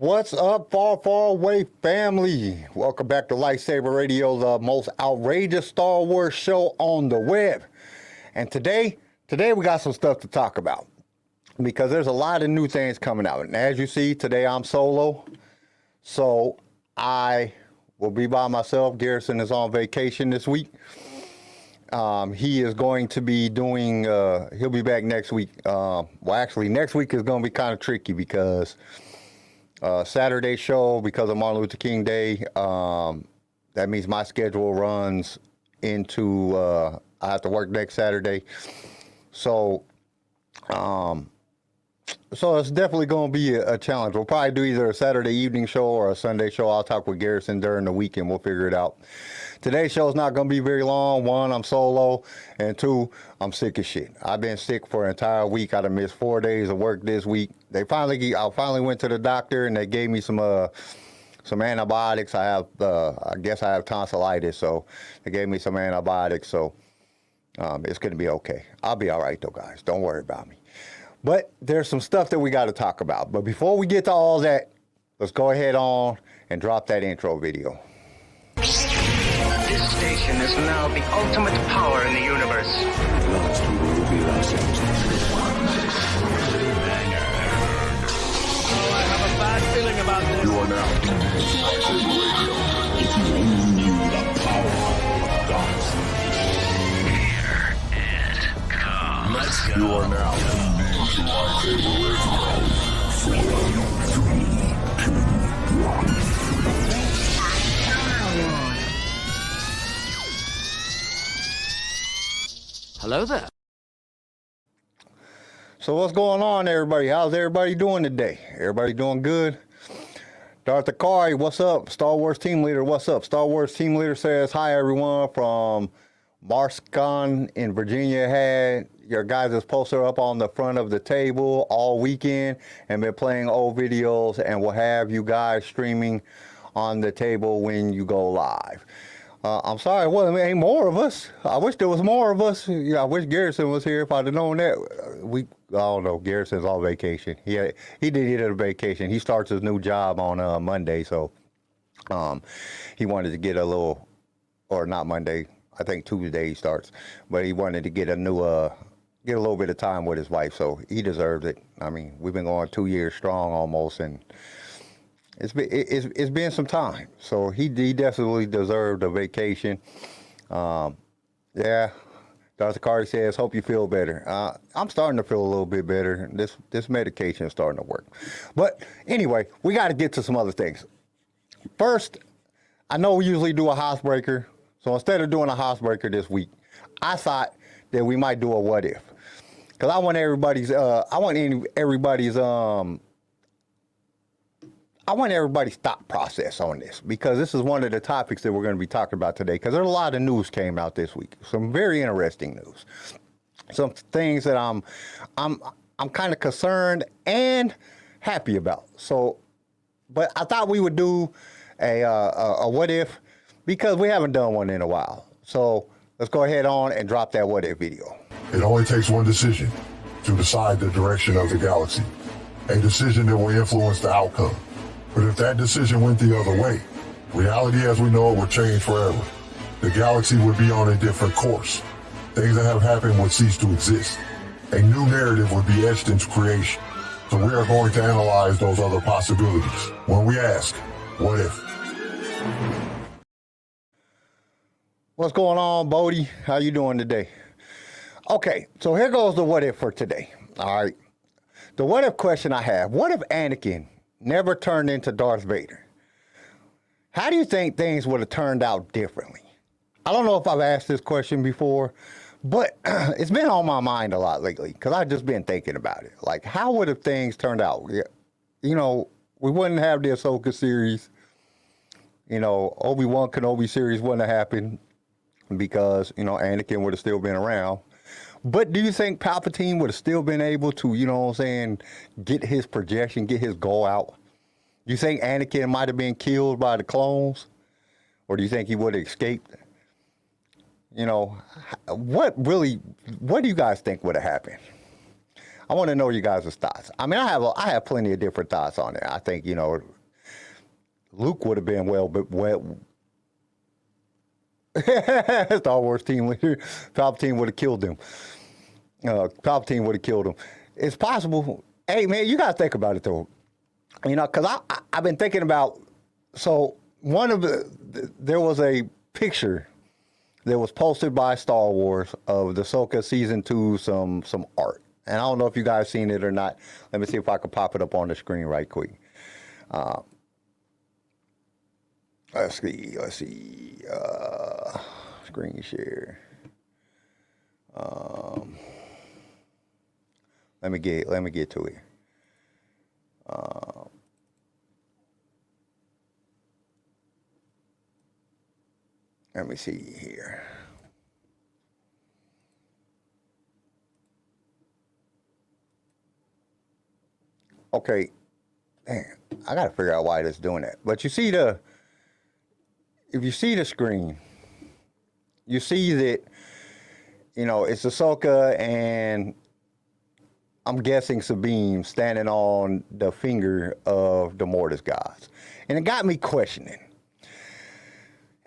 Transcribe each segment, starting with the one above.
What's up, far, far away family? Welcome back to LightSaber Radio, the most outrageous Star Wars show on the web. And today we got some stuff to talk about because there's a lot of new things coming out. And as you see, today I'm solo, so I will be by myself. Garrison is on vacation this week. He is going to be doing, he'll be back next week. Well, actually, next week is going to be kind of tricky because Saturday show, because of Martin Luther King Day, that means my schedule runs into, I have to work next Saturday. So it's definitely going to be a challenge. We'll probably do either a Saturday evening show or a Sunday show. I'll talk with Garrison during the week and we'll figure it out. Today's show is not going to be very long. One, I'm solo, and two, I'm sick as shit. I've been sick for an entire week. I done missed 4 days of work this week. I finally went to the doctor and they gave me some antibiotics. I guess I have tonsillitis, so they gave me some antibiotics. So it's going to be okay. I'll be all right though, guys. Don't worry about me. But there's some stuff that we got to talk about. But before we get to all that, let's go ahead on and drop that intro video. This station is now the ultimate power in the universe. Last we will reveal ourselves. I have a bad feeling about this. You are now in LightSaber Radio. If you only knew the power of dark. Here it comes. Let's go. You are now tuned in to LightSaber Radio. 4, 3, 2, 1. Hello there. So what's going on, everybody? How's everybody doing today? Everybody doing good? Darth Akari, what's up? Star Wars team leader, what's up? Star Wars team leader says, hi, everyone, from Marscon in Virginia. Had your guys' poster up on the front of the table all weekend and been playing old videos, and will have you guys streaming on the table when you go live. I'm sorry, well, there ain't more of us. I wish there was more of us. Yeah, I wish Garrison was here. If I'd have known that, I don't know. Garrison's on vacation. He did get a vacation. He starts his new job on Monday, so he wanted to get a little, or not Monday. I think Tuesday he starts, but he wanted to get a new, get a little bit of time with his wife. So he deserves it. I mean, we've been going 2 years strong almost, and it's been some time, so he definitely deserved a vacation. Yeah, Dr. Carter says, hope you feel better. I'm starting to feel a little bit better. This medication is starting to work. But anyway, we got to get to some other things. First, I know we usually do a housebreaker, so instead of doing a housebreaker this week, I thought that we might do a what if, because I want everybody's thought process on this, because this is one of the topics that we're going to be talking about today, because there's a lot of news came out this week, some very interesting news, some things that I'm kind of concerned and happy about. So, but I thought we would do a what if, because we haven't done one in a while. So let's go ahead on and drop that what if video. It only takes one decision to decide the direction of the galaxy, a decision that will influence the outcome. But if that decision went the other way, reality as we know it would change forever. The galaxy would be on a different course. Things that have happened would cease to exist. A new narrative would be etched into creation. So we are going to analyze those other possibilities when we ask, what if? What's going on, Bodie? How you doing today? Okay, so here goes the what if for today. All right. The what if question I have, what if Anakin never turned into Darth Vader? How do you think things would have turned out differently? I don't know if I've asked this question before, but it's been on my mind a lot lately, because I've just been thinking about it. Like, how would have things turned out? You know, we wouldn't have the Ahsoka series. You know, Obi-Wan Kenobi series wouldn't have happened because, you know, Anakin would have still been around. But do you think Palpatine would have still been able to, you know what I'm saying, get his projection, get his goal out? Do you think Anakin might have been killed by the clones? Or do you think he would have escaped? You know, what do you guys think would have happened? I want to know you guys' thoughts. I mean, I have plenty of different thoughts on it. I think, you know, Luke would have been Star Wars team leader. Palpatine would have killed him. Palpatine would have killed him. It's possible. Hey, man, you got to think about it, though. You know, because I've been thinking about, so there was a picture that was posted by Star Wars of the Ahsoka Season 2, some art. And I don't know if you guys seen it or not. Let me see if I can pop it up on the screen right quick. Let's see. Screen share. Let me get to it. Let me see here. Okay, man, I gotta figure out why it's doing that. But you see if you see the screen, you see that, you know, it's Ahsoka and I'm guessing Sabine standing on the finger of the Mortis gods. And it got me questioning.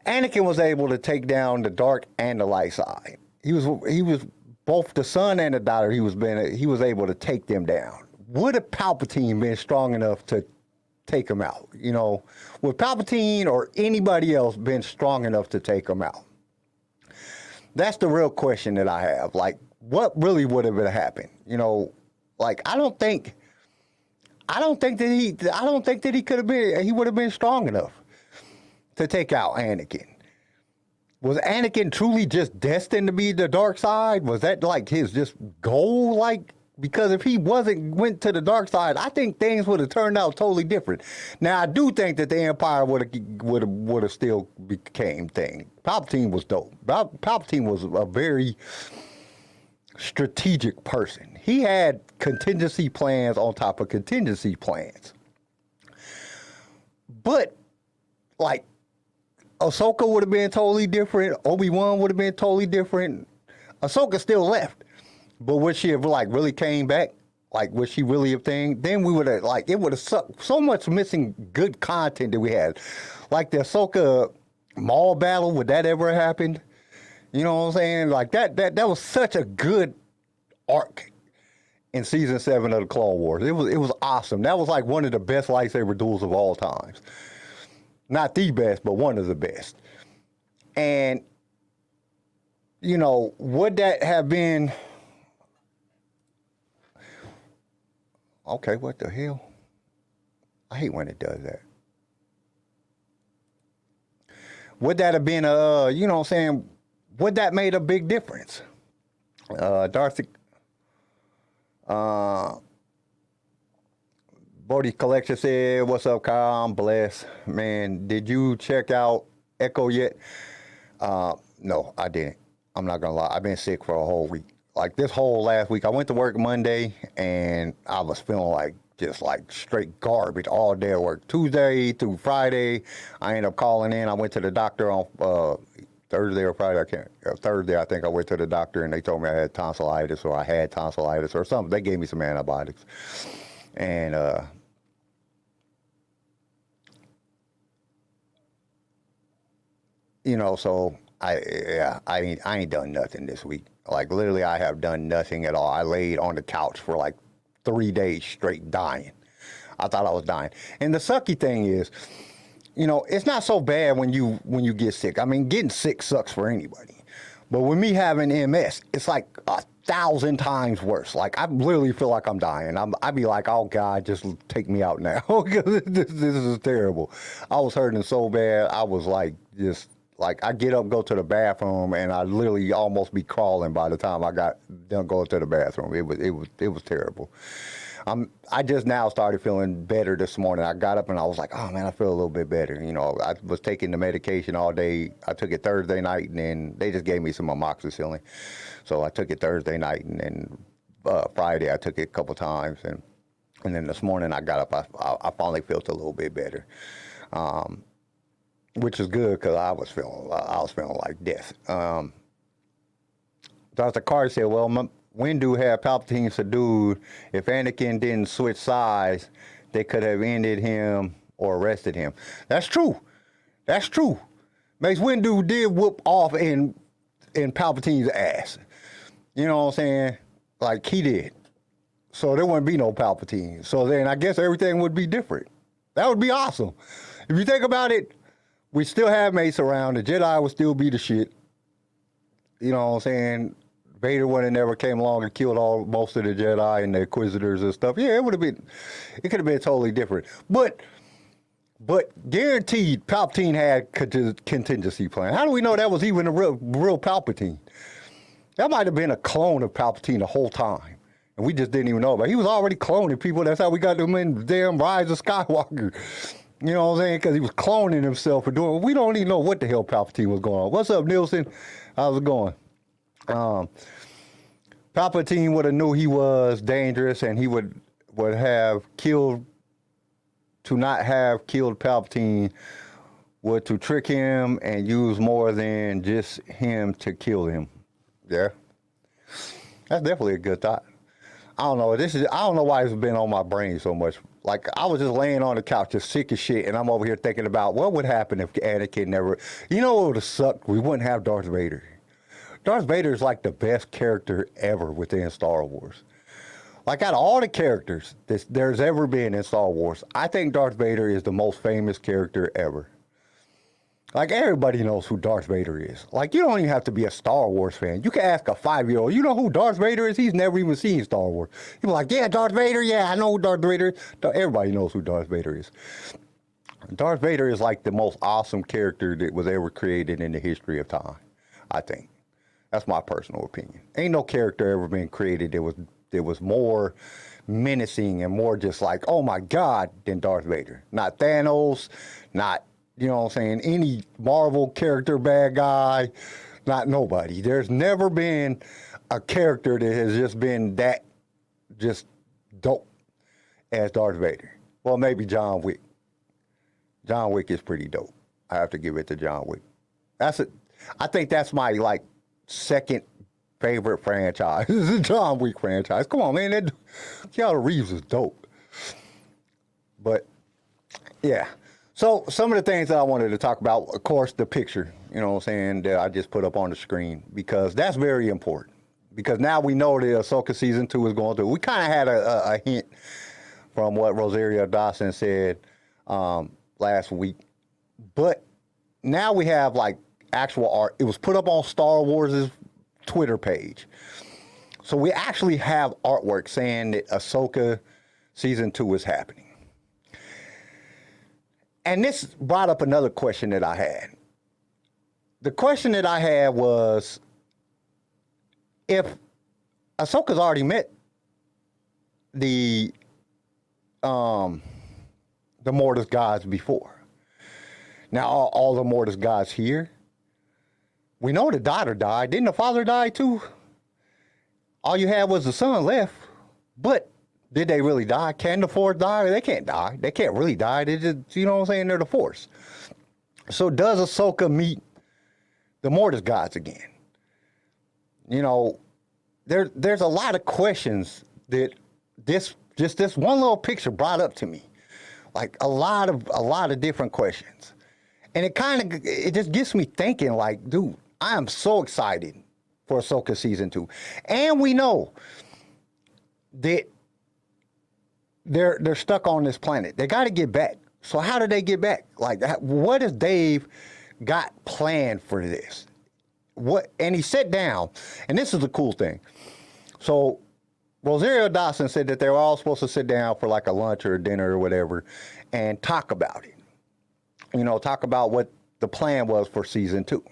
Anakin was able to take down the dark and the light side. He was both the son and the daughter. He was able to take them down. Would have Palpatine been strong enough to take him out? You know, would Palpatine or anybody else been strong enough to take him out? That's the real question that I have. Like, what really would have happened? You know, like I don't think that he would have been strong enough to take out Anakin. Was Anakin truly just destined to be the dark side? Was that like his just goal? Like, because if he went to the dark side, I think things would have turned out totally different. Now, I do think that the Empire would have still became thing. Palpatine was dope. Palpatine was a very strategic person. He had contingency plans on top of contingency plans. But, like, Ahsoka would have been totally different. Obi-Wan would have been totally different. Ahsoka still left. But would she have, like, really came back? Like, would she really have thing? Then we would have, like, it would have sucked. So much missing good content that we had. Like the Ahsoka Maul battle, would that ever happen? You know what I'm saying? Like, that was such a good arc in Season 7 of the Clone Wars. It was awesome. That was, like, one of the best lightsaber duels of all times. Not the best, but one of the best. And, you know, would that have been... Okay, what the hell? I hate when it does that. Would that have been you know what I'm saying, would that made a big difference? Darcy, Bodhi Collection said, what's up, Kyle? I'm blessed. Man, did you check out Echo yet? No, I didn't. I'm not gonna lie. I've been sick for a whole week. Like this whole last week, I went to work Monday and I was feeling like just like straight garbage all day at work. Tuesday through Friday, I ended up calling in. I went to the doctor on Thursday or Friday. Thursday, I think I went to the doctor and they told me I had tonsillitis or I had tonsillitis or something. They gave me some antibiotics. And you know, so I ain't done nothing this week. Like literally, I have done nothing at all. I laid on the couch for like 3 days straight, dying. I thought I was dying. And the sucky thing is, you know, it's not so bad when you get sick. I mean, getting sick sucks for anybody. But with me having MS, it's like 1,000 times worse. Like I literally feel like I'm dying. I'd be like, oh God, just take me out now. this is terrible. I was hurting so bad. I was like, just like I get up, go to the bathroom, and I literally almost be crawling by the time I got done going to the bathroom. It was terrible. I just now started feeling better this morning. I got up and I was like, oh man, I feel a little bit better. You know, I was taking the medication all day. I took it Thursday night and then they just gave me some amoxicillin. So I took it Thursday night and then Friday I took it a couple times. And then this morning I got up, I finally felt a little bit better. Which is good because I was feeling like death. Dr. Carter said, well, Windu had Palpatine subdued, if Anakin didn't switch sides, they could have ended him or arrested him. That's true. That's true. Mace Windu did whoop off in Palpatine's ass. You know what I'm saying? Like he did. So there wouldn't be no Palpatine. So then I guess everything would be different. That would be awesome. If you think about it, we still have Mace around. The Jedi would still be the shit. You know what I'm saying? Vader would have never came along and killed most of the Jedi and the Inquisitors and stuff. Yeah, it could have been totally different. But guaranteed Palpatine had contingency plan. How do we know that was even a real Palpatine? That might have been a clone of Palpatine the whole time. And we just didn't even know about it. He was already cloning people. That's how we got them in the damn Rise of Skywalker. You know what I'm saying? Because he was cloning himself for doing. We don't even know what the hell Palpatine was going on. What's up, Nielsen? How's it going? Palpatine would have knew he was dangerous, and he would have killed. To not have killed Palpatine would to trick him and use more than just him to kill him. Yeah, that's definitely a good thought. I don't know. I don't know why it's been on my brain so much. Like, I was just laying on the couch, just sick as shit, and I'm over here thinking about what would happen if Anakin never... You know what would have sucked? We wouldn't have Darth Vader. Darth Vader is like the best character ever within Star Wars. Like, out of all the characters there's ever been in Star Wars, I think Darth Vader is the most famous character ever. Like, everybody knows who Darth Vader is. Like, you don't even have to be a Star Wars fan. You can ask a 5-year-old, you know who Darth Vader is? He's never even seen Star Wars. He'll be like, yeah, Darth Vader, yeah, I know who Darth Vader is. Everybody knows who Darth Vader is. Darth Vader is like the most awesome character that was ever created in the history of time, I think. That's my personal opinion. Ain't no character ever been created that was more menacing and more just like, oh my God, than Darth Vader. Not Thanos, not... You know what I'm saying? Any Marvel character, bad guy, not nobody. There's never been a character that has just been that just dope as Darth Vader. Well, maybe John Wick. John Wick is pretty dope. I have to give it to John Wick. I think that's my like second favorite franchise. This is the John Wick franchise. Come on, man. Keanu Reeves is dope. But yeah. So some of the things that I wanted to talk about, of course, the picture, you know what I'm saying, that I just put up on the screen, because that's very important. Because now we know that Ahsoka Season 2 is going through. We kind of had a hint from what Rosario Dawson said last week. But now we have, like, actual art. It was put up on Star Wars' Twitter page. So we actually have artwork saying that Ahsoka Season 2 is happening. And this brought up another question that I had. The question that I had was, if Ahsoka's already met the Mortis gods before, now all the Mortis gods here, we know the daughter died. Didn't the father die too? All you had was the son left, but did they really die? Can the Force die? They can't die. They can't really die. They just, you know what I'm saying? They're the Force. So does Ahsoka meet the Mortis gods again? You know, there's a lot of questions that this one little picture brought up to me. Like a lot of different questions. And it just gets me thinking, like, dude, I am so excited for Ahsoka Season 2. And we know that they're stuck on this planet. They got to get back. So how do they get back? Like, what has Dave got planned for this? And he sat down, and this is the cool thing. So Rosario Dawson said that they were all supposed to sit down for like a lunch or a dinner or whatever and talk about it. You know, talk about what the plan was for Season 2.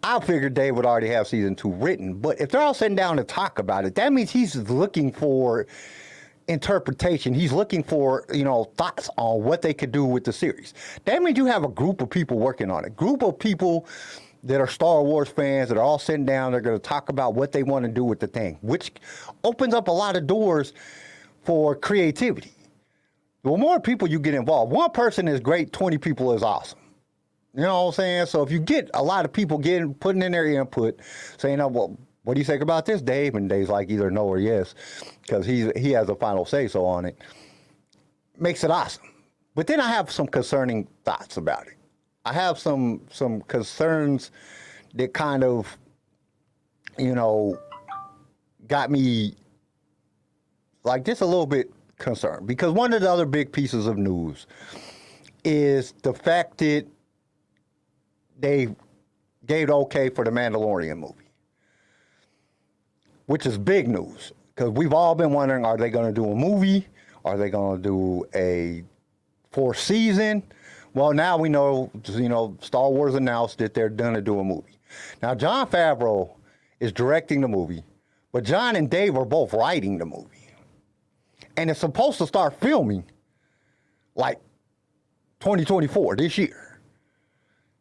I figured Dave would already have Season 2 written, but if they're all sitting down to talk about it, that means he's looking for interpretation. He's looking for, you know, thoughts on what they could do with the series. That means you have a group of people working on it. Group of people that are Star Wars fans that are all sitting down. They're going to talk about what they want to do with the thing, which opens up a lot of doors for creativity. The more people you get involved, one person is great, 20 people is awesome. You know what I'm saying? So if you get a lot of people putting in their input, saying, oh, well, what do you think about this, Dave? And Dave's like either no or yes, because he has a final say-so on it. Makes it awesome. But then I have some concerning thoughts about it. I have some concerns that kind of, you know, got me like just a little bit concerned. Because one of the other big pieces of news is the fact that they gave the okay for the Mandalorian movie, which is big news. Because we've all been wondering, are they going to do a movie? Are they going to do a 4th season? Well, now we know, Star Wars announced that they're going to do a movie. Now, Jon Favreau is directing the movie, but Jon and Dave are both writing the movie. And it's supposed to start filming like 2024, this year.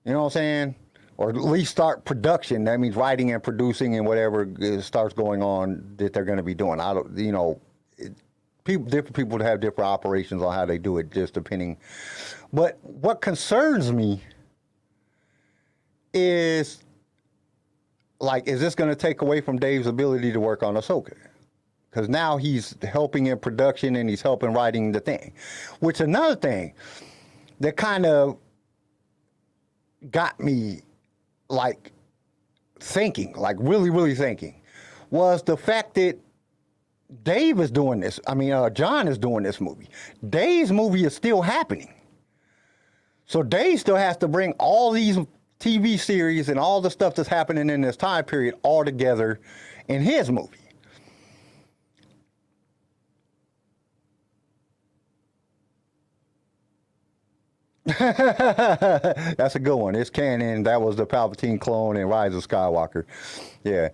You know what I'm saying? Or at least start production. That means writing and producing and whatever starts going on that they're going to be doing. Different people have different operations on how they do it, just depending. But what concerns me is, like, is this going to take away from Dave's ability to work on Ahsoka? Because now he's helping in production and he's helping writing the thing. Which another thing that kind of got me, like, thinking, like really, really thinking, was the fact that Dave is doing this. Jon is doing this movie. Dave's movie is still happening. So Dave still has to bring all these TV series and all the stuff that's happening in this time period all together in his movie. That's a good one. It's canon. That was the Palpatine clone in Rise of Skywalker. Yeah.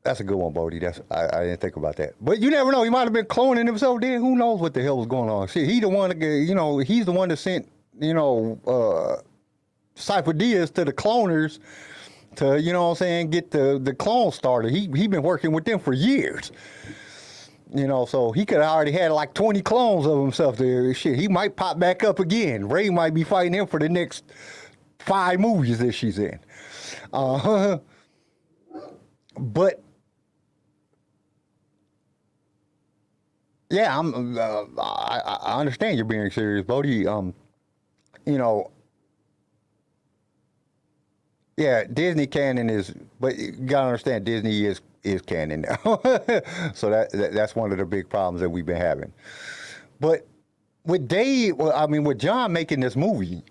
That's a good one, Bodie. I didn't think about that. But you never know. He might have been cloning himself then. Who knows what the hell was going on? See, he's the one that sent, Cypher Diaz to the cloners to, get the clone started. He been working with them for years. So he could have already had like 20 clones of himself there. Shit, he might pop back up again. Rey might be fighting him for the next 5 movies that she's in. But yeah, I understand you're being serious, Bodie. Yeah, Disney canon is, but you gotta understand Disney is canon now. So that's one of the big problems that we've been having. But with with Jon making this movie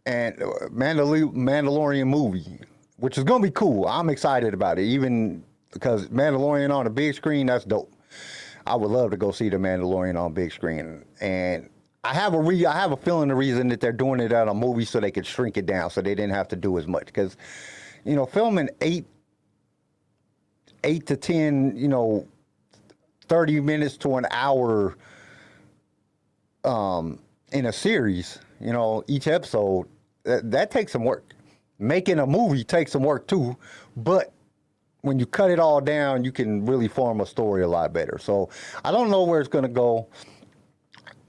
and Mandalorian movie, which is gonna be cool. I'm excited about it, even because Mandalorian on the big screen, that's dope. I would love to go see the Mandalorian on big screen, and I have a feeling the reason that they're doing it at a movie so they could shrink it down, so they didn't have to do as much. Because, filming 8 to 10, 30 minutes to an hour, in a series, each episode, that takes some work. Making a movie takes some work too, but when you cut it all down, you can really form a story a lot better. So I don't know where it's going to go,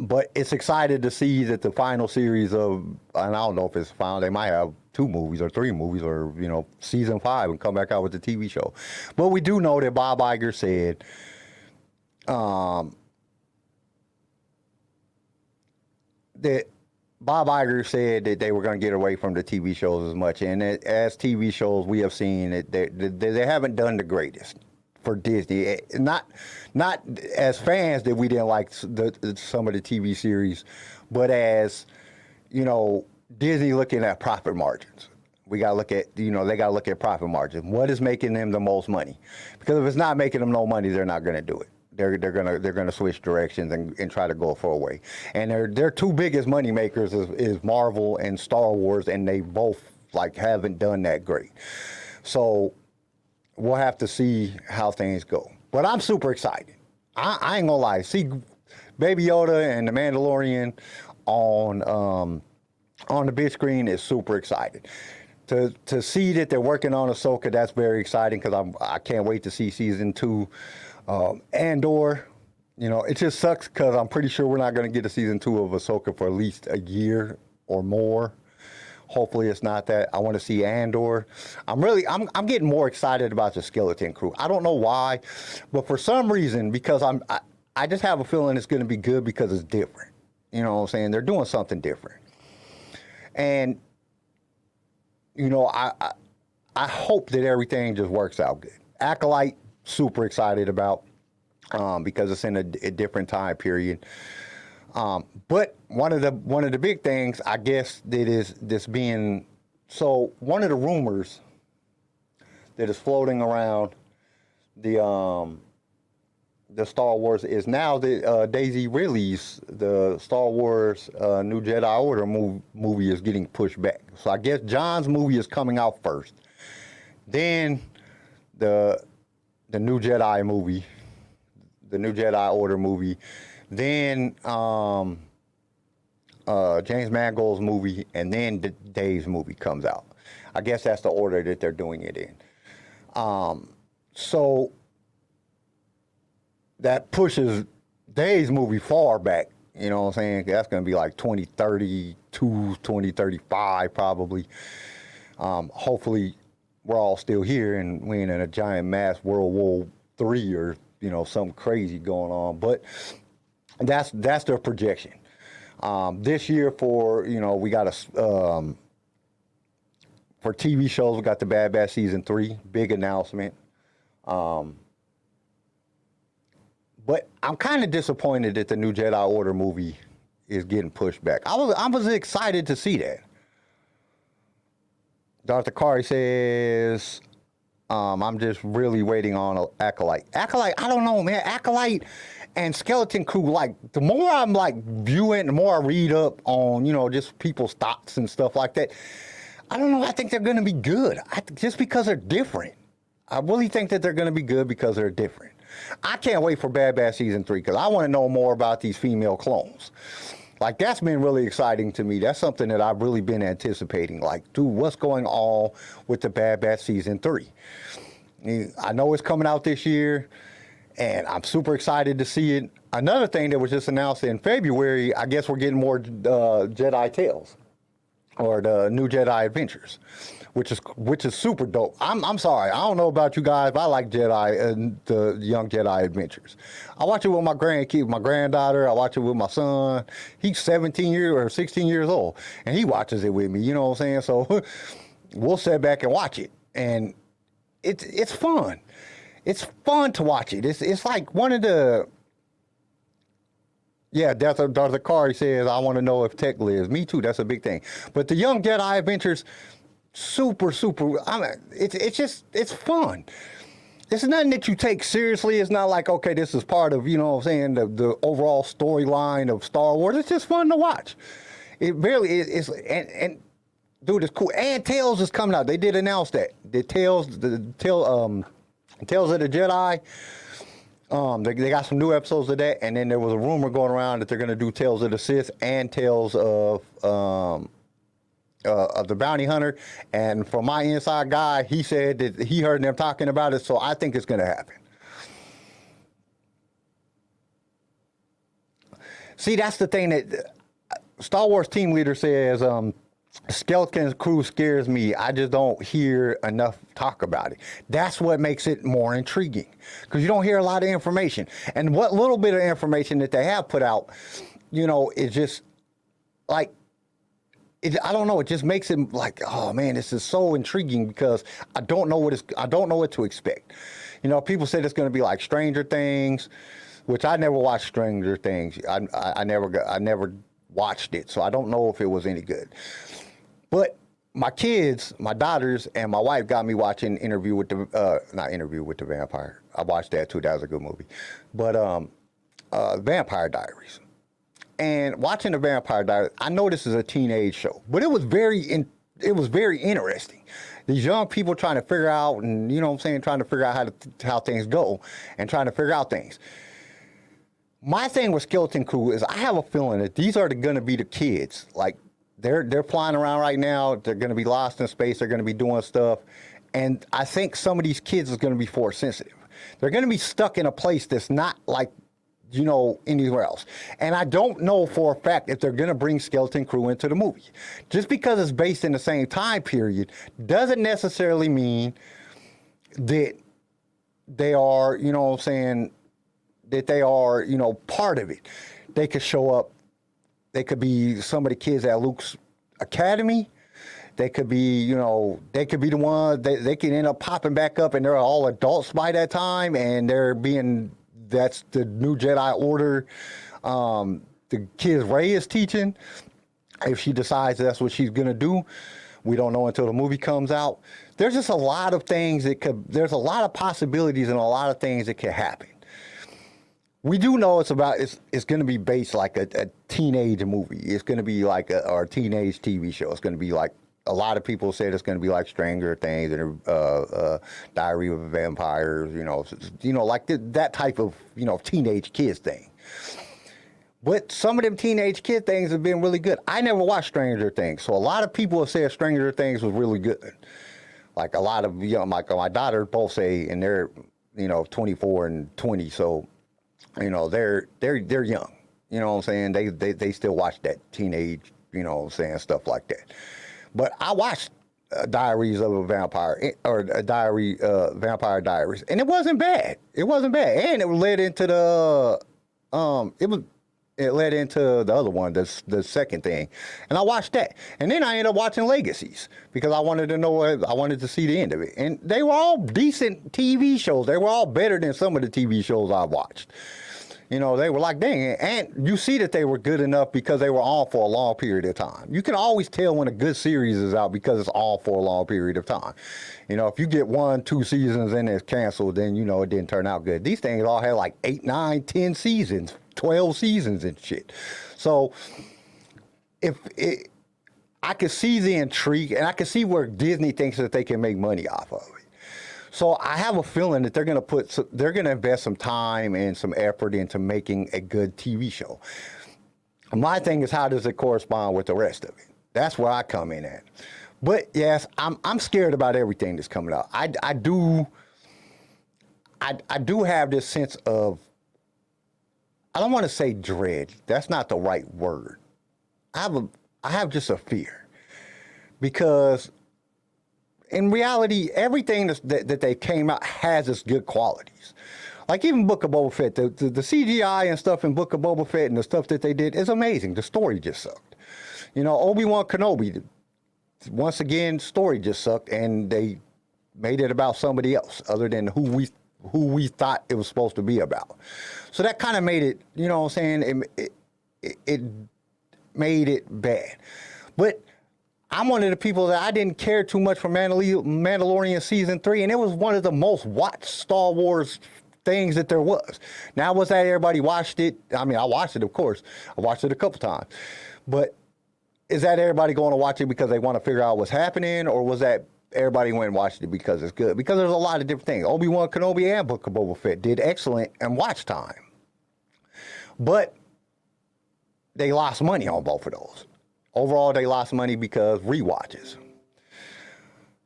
but it's excited to see that the final series of, and I don't know if it's final, they might have 2 movies or 3 movies or, season 5 and come back out with the TV show. But we do know that Bob Iger said, that they were going to get away from the TV shows as much. And as TV shows, we have seen that they haven't done the greatest for Disney. Not as fans that we didn't like some of the TV series, but as, Disney looking at profit margins. We got to look at, they got to look at profit margins. What is making them the most money? Because if it's not making them no money, they're not going to do it. They're gonna switch directions and try to go for a way. And their 2 biggest money makers is Marvel and Star Wars, and they both haven't done that great. So we'll have to see how things go. But I'm super excited. I ain't gonna lie. See Baby Yoda and the Mandalorian on the big screen is super exciting. To see that they're working on Ahsoka, that's very exciting because I can't wait to see season 2. Andor, it just sucks because I'm pretty sure we're not going to get a season 2 of Ahsoka for at least a year or more, Hopefully it's not that. I want to see Andor. I'm getting more excited about the Skeleton Crew. I don't know why, but for some reason, because I just have a feeling it's going to be good because it's different. You know what I'm saying? They're doing something different. And, you know, I hope that everything just works out good. Acolyte, super excited about because it's in a different time period. But one of the big things, I guess, that is this being, so one of the rumors that is floating around the Star Wars is now that Daisy Ridley's the Star Wars New Jedi Order movie is getting pushed back. So I guess John's movie is coming out first. Then the New Jedi movie, the New Jedi Order movie. Then James Mangold's movie, and then Dave's movie comes out. I guess that's the order that they're doing it in. So that pushes Dave's movie far back. You know what I'm saying? That's going to be like 2032, 2035 probably. Hopefully we're all still here and we ain't in a giant mass World War III or, you know, something crazy going on. But that's their projection. This year for, you know, we got for TV shows, we got the Bad Batch Season 3, big announcement. But I'm kind of disappointed that the New Jedi Order movie is getting pushed back. I was excited to see that. Dr. Kari says, I'm just really waiting on Acolyte. Acolyte, I don't know, man. Acolyte and Skeleton Crew, like, the more I'm, like, viewing, the more I read up on, you know, just people's thoughts and stuff like that, I don't know, I think they're going to be good. Just because they're different. I really think that they're going to be good because they're different. I can't wait for Bad Batch Season 3 because I want to know more about these female clones. Like, that's been really exciting to me. That's something that I've really been anticipating. Like, dude, what's going on with the Bad Batch Season 3? I know it's coming out this year, and I'm super excited to see it. Another thing that was just announced in February, I guess we're getting more Jedi Tales, or the New Jedi Adventures, which is super dope. I'm sorry, I don't know about you guys, but I like Jedi and the Young Jedi Adventures. I watch it with my grandkid, my granddaughter. I watch it with my son. He's 17 years or 16 years old, and he watches it with me. You know what I'm saying? So we'll sit back and watch it, and it's fun. It's fun to watch it. It's like one of the. Yeah, Darth Kari says, I want to know if Tech lives. Me too, that's a big thing. But the Young Jedi Adventures, super, it's fun. It's nothing that you take seriously. It's not like, okay, this is part of, you know what I'm saying, the overall storyline of Star Wars. It's just fun to watch. It really is. And dude, it's cool. And Tales is coming out. They did announce that. The Tales of the Jedi. They got some new episodes of that, and then there was a rumor going around that they're going to do Tales of the Sith and Tales of the Bounty Hunter. And from my inside guy, he said that he heard them talking about it, so I think it's going to happen. See, that's the thing that Star Wars team leader says, Skeleton Crew scares me. I just don't hear enough talk about it. That's what makes it more intriguing, because you don't hear a lot of information. And what little bit of information that they have put out, you know, is just like, I don't know. It just makes it like, oh man, this is so intriguing because I don't know what to expect. You know, people said it's going to be like Stranger Things, which I never watched Stranger Things. I never watched it, so I don't know if it was any good. But my kids, my daughters, and my wife got me watching not Interview with the Vampire. I watched that too. That was a good movie. But Vampire Diaries. And watching the Vampire Diaries, I know this is a teenage show, but it was very interesting. These young people trying to figure out, and you know what I'm saying, trying to figure out how things go, and trying to figure out things. My thing with Skeleton Crew is I have a feeling that these are going to be the kids. Like, they're flying around right now. They're going to be lost in space. They're going to be doing stuff. And I think some of these kids is going to be force sensitive. They're going to be stuck in a place that's not like anywhere else. And I don't know for a fact if they're going to bring Skeleton Crew into the movie. Just because it's based in the same time period doesn't necessarily mean that they are, that they are, part of it. They could show up. They could be some of the kids at Luke's academy. They could be, they could be the ones, they can end up popping back up and they're all adults by that time and that's the new Jedi Order. The kids Rey is teaching. If she decides that's what she's going to do, we don't know until the movie comes out. There's just a lot of things there's a lot of possibilities and a lot of things that could happen. We do know it's going to be based like a teenage movie. It's going to be like a teenage TV show. It's going to be like, a lot of people said it's going to be like Stranger Things and Diary of Vampires, like that type of, teenage kids thing. But some of them teenage kid things have been really good. I never watched Stranger Things, so a lot of people have said Stranger Things was really good. Like a lot of, my daughter both say, and they're, 24 and 20, so, they're young. You know what I'm saying? They still watch that teenage, stuff like that. But I watched Diaries of a Vampire, or Vampire Diaries, and it wasn't bad. It wasn't bad, and it led into it led into the other one, the second thing, and I watched that, and then I ended up watching Legacies because I wanted to see the end of it, and they were all decent TV shows. They were all better than some of the TV shows I watched. They were like, dang, and you see that they were good enough because they were on for a long period of time. You can always tell when a good series is out because it's on for a long period of time. If you get 1-2 seasons and it's canceled, then, it didn't turn out good. These things all had like 8, 9, 10 seasons, 12 seasons and shit. So I could see the intrigue and I could see where Disney thinks that they can make money off of it. So I have a feeling that they're going to invest some time and some effort into making a good TV show. My thing is, how does it correspond with the rest of it? That's where I come in at. But yes, I'm scared about everything that's coming out. I do have this sense of, I don't want to say dread. That's not the right word. I have just a fear because in reality, everything that they came out has its good qualities. Like even Book of Boba Fett, the CGI and stuff in Book of Boba Fett and the stuff that they did is amazing. The story just sucked. Obi-Wan Kenobi, once again, story just sucked, and they made it about somebody else other than who we thought it was supposed to be about. So that kind of made it, it made it bad. But I'm one of the people that I didn't care too much for Mandalorian Season 3, and it was one of the most watched Star Wars things that there was. Now, was that everybody watched it? I mean, I watched it, of course. I watched it a couple times. But is that everybody going to watch it because they want to figure out what's happening, or was that everybody went and watched it because it's good? Because there's a lot of different things. Obi-Wan Kenobi and Book of Boba Fett did excellent in watch time. But they lost money on both of those. Overall, they lost money because rewatches.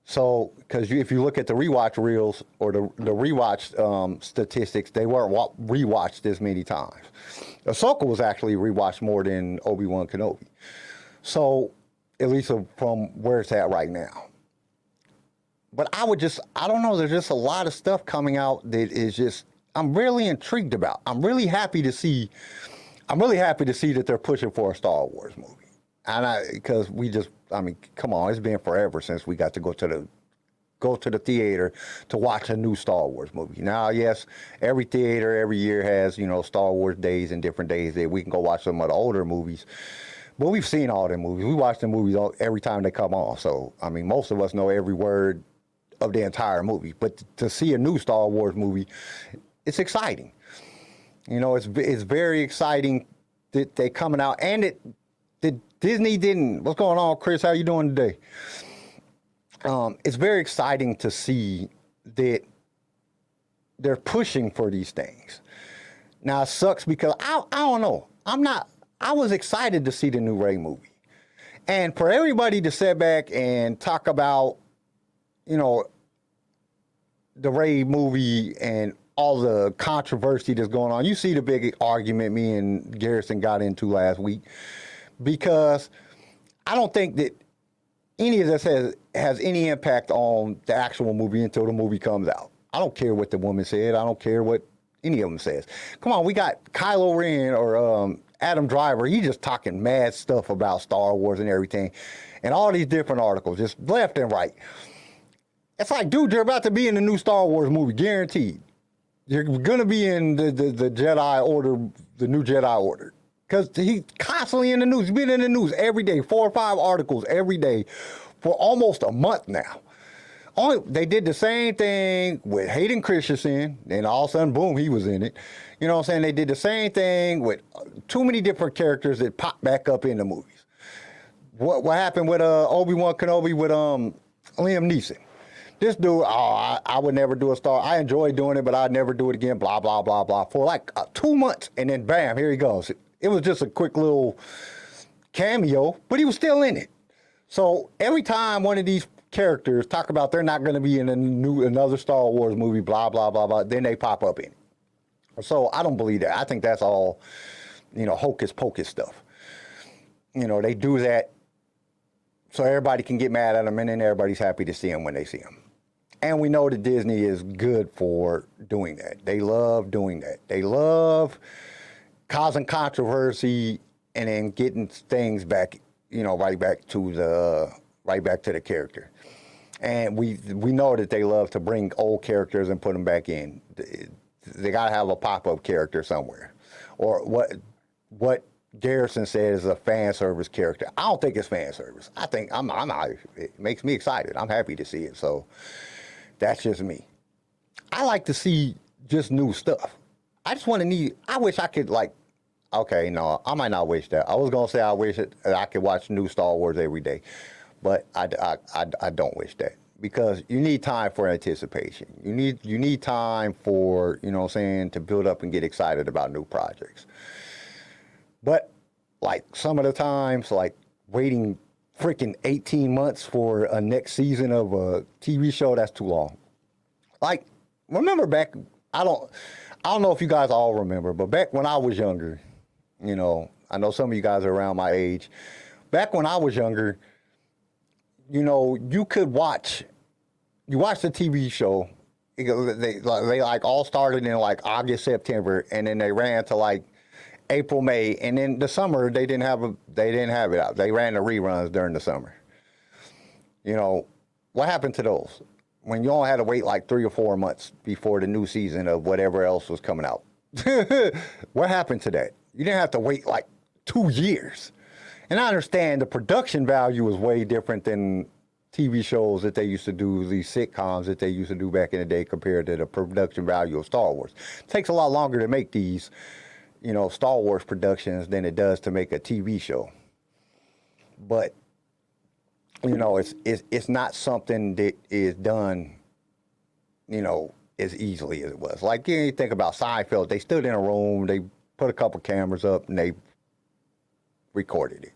So, because if you look at the rewatch reels or the rewatch statistics, they weren't rewatched as many times. Ahsoka was actually rewatched more than Obi-Wan Kenobi. So, at least from where it's at right now. But I don't know, there's just a lot of stuff coming out that is just, I'm really intrigued about. I'm really happy to see that they're pushing for a Star Wars movie. And because come on, it's been forever since we got to go to the theater to watch a new Star Wars movie. Now, yes, every theater every year has, Star Wars days and different days that we can go watch some of the older movies. But we've seen all the movies. We watch the movies every time they come on. So, most of us know every word of the entire movie. But to see a new Star Wars movie, it's exciting. It's very exciting that they're coming out, and Disney didn't. What's going on, Chris? How you doing today? It's very exciting to see that they're pushing for these things. Now, it sucks because I don't know. I was excited to see the new Rey movie. And for everybody to sit back and talk about, the Rey movie and all the controversy that's going on. You see the big argument me and Garrison got into last week, because I don't think that any of this has any impact on the actual movie until the movie comes out. I don't care what the woman said. I don't care what any of them says. Come on, we got Kylo Ren or Adam Driver. He's just talking mad stuff about Star Wars and everything, and all these different articles, just left and right. It's like, dude, you're about to be in the new Star Wars movie, guaranteed. You're going to be in the Jedi Order, the new Jedi Order. Because he's constantly in the news. He's been in the news every day, 4 or 5 articles every day for almost a month now. They did the same thing with Hayden Christensen, and all of a sudden, boom, he was in it. You know what I'm saying? They did the same thing with too many different characters that popped back up in the movies. What happened with Obi-Wan Kenobi with Liam Neeson? This dude, I would never do a Star. I enjoy doing it, but I'd never do it again, blah, blah, blah, blah, for like 2 months, and then bam, here he goes. It was just a quick little cameo, but he was still in it. So every time one of these characters talk about they're not going to be in another Star Wars movie, blah, blah, blah, blah, then they pop up in it. So I don't believe that. I think that's all, hocus pocus stuff. They do that so everybody can get mad at them, and then everybody's happy to see them when they see them. And we know that Disney is good for doing that. They love doing that. They love causing controversy and then getting things back, right back to the character. And we know that they love to bring old characters and put them back in. They got to have a pop-up character somewhere. Or what Garrison said is a fan service character. I don't think it's fan service. I think it makes me excited. I'm happy to see it. So that's just me. I like to see just new stuff. I wish I could okay, no, I might not wish that. I was going to say I wish that I could watch new Star Wars every day, but I don't wish that, because you need time for anticipation. You need time for, to build up and get excited about new projects. But some of the times, waiting freaking 18 months for a next season of a TV show, that's too long. Remember back, I don't know if you guys all remember, but back when I was younger, I know some of you guys are around my age. Back when I was younger, you could watch the TV show. They all started in August, September, and then they ran to April, May, and then the summer they didn't have it out. They ran the reruns during the summer. What happened to those? When you only had to wait 3 or 4 months before the new season of whatever else was coming out. What happened to that? You didn't have to wait 2 years. And I understand the production value is way different than TV shows that they used to do, these sitcoms that they used to do back in the day compared to the production value of Star Wars. It takes a lot longer to make these Star Wars productions than it does to make a TV show. But, it's not something that is done, as easily as it was. You think about Seinfeld, they stood in a room, they put a couple cameras up, and they recorded it.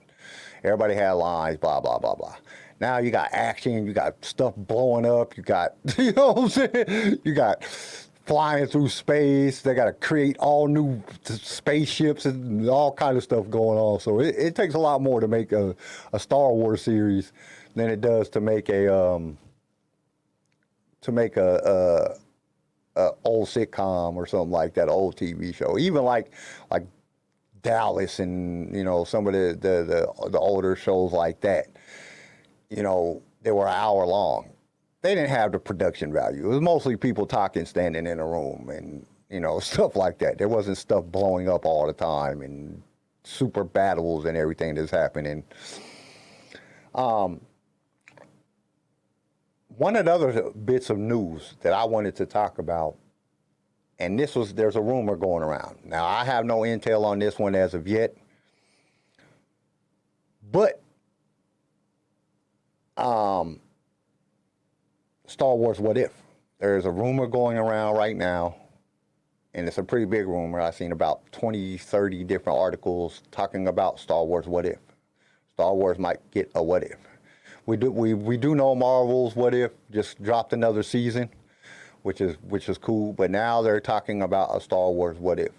Everybody had lines, blah, blah, blah, blah. Now you got action, you got stuff blowing up, you got, what I'm saying? You got flying through space. They got to create all new spaceships and all kind of stuff going on. So it takes a lot more to make a Star Wars series than it does to make a old sitcom or something like that, old TV show. Even like Dallas and some of the older shows like that. They were an hour long. They didn't have the production value. It was mostly people talking, standing in a room, and stuff like that. There wasn't stuff blowing up all the time and super battles and everything that's happening. One of the other bits of news that I wanted to talk about, and there's a rumor going around. Now, I have no intel on this one as of yet, but Star Wars What If. There's a rumor going around right now, and it's a pretty big rumor. I've seen about 20, 30 different articles talking about Star Wars What If. Star Wars might get a What If. We do know Marvel's What If just dropped another season. which is cool. But now they're talking about a Star Wars what if,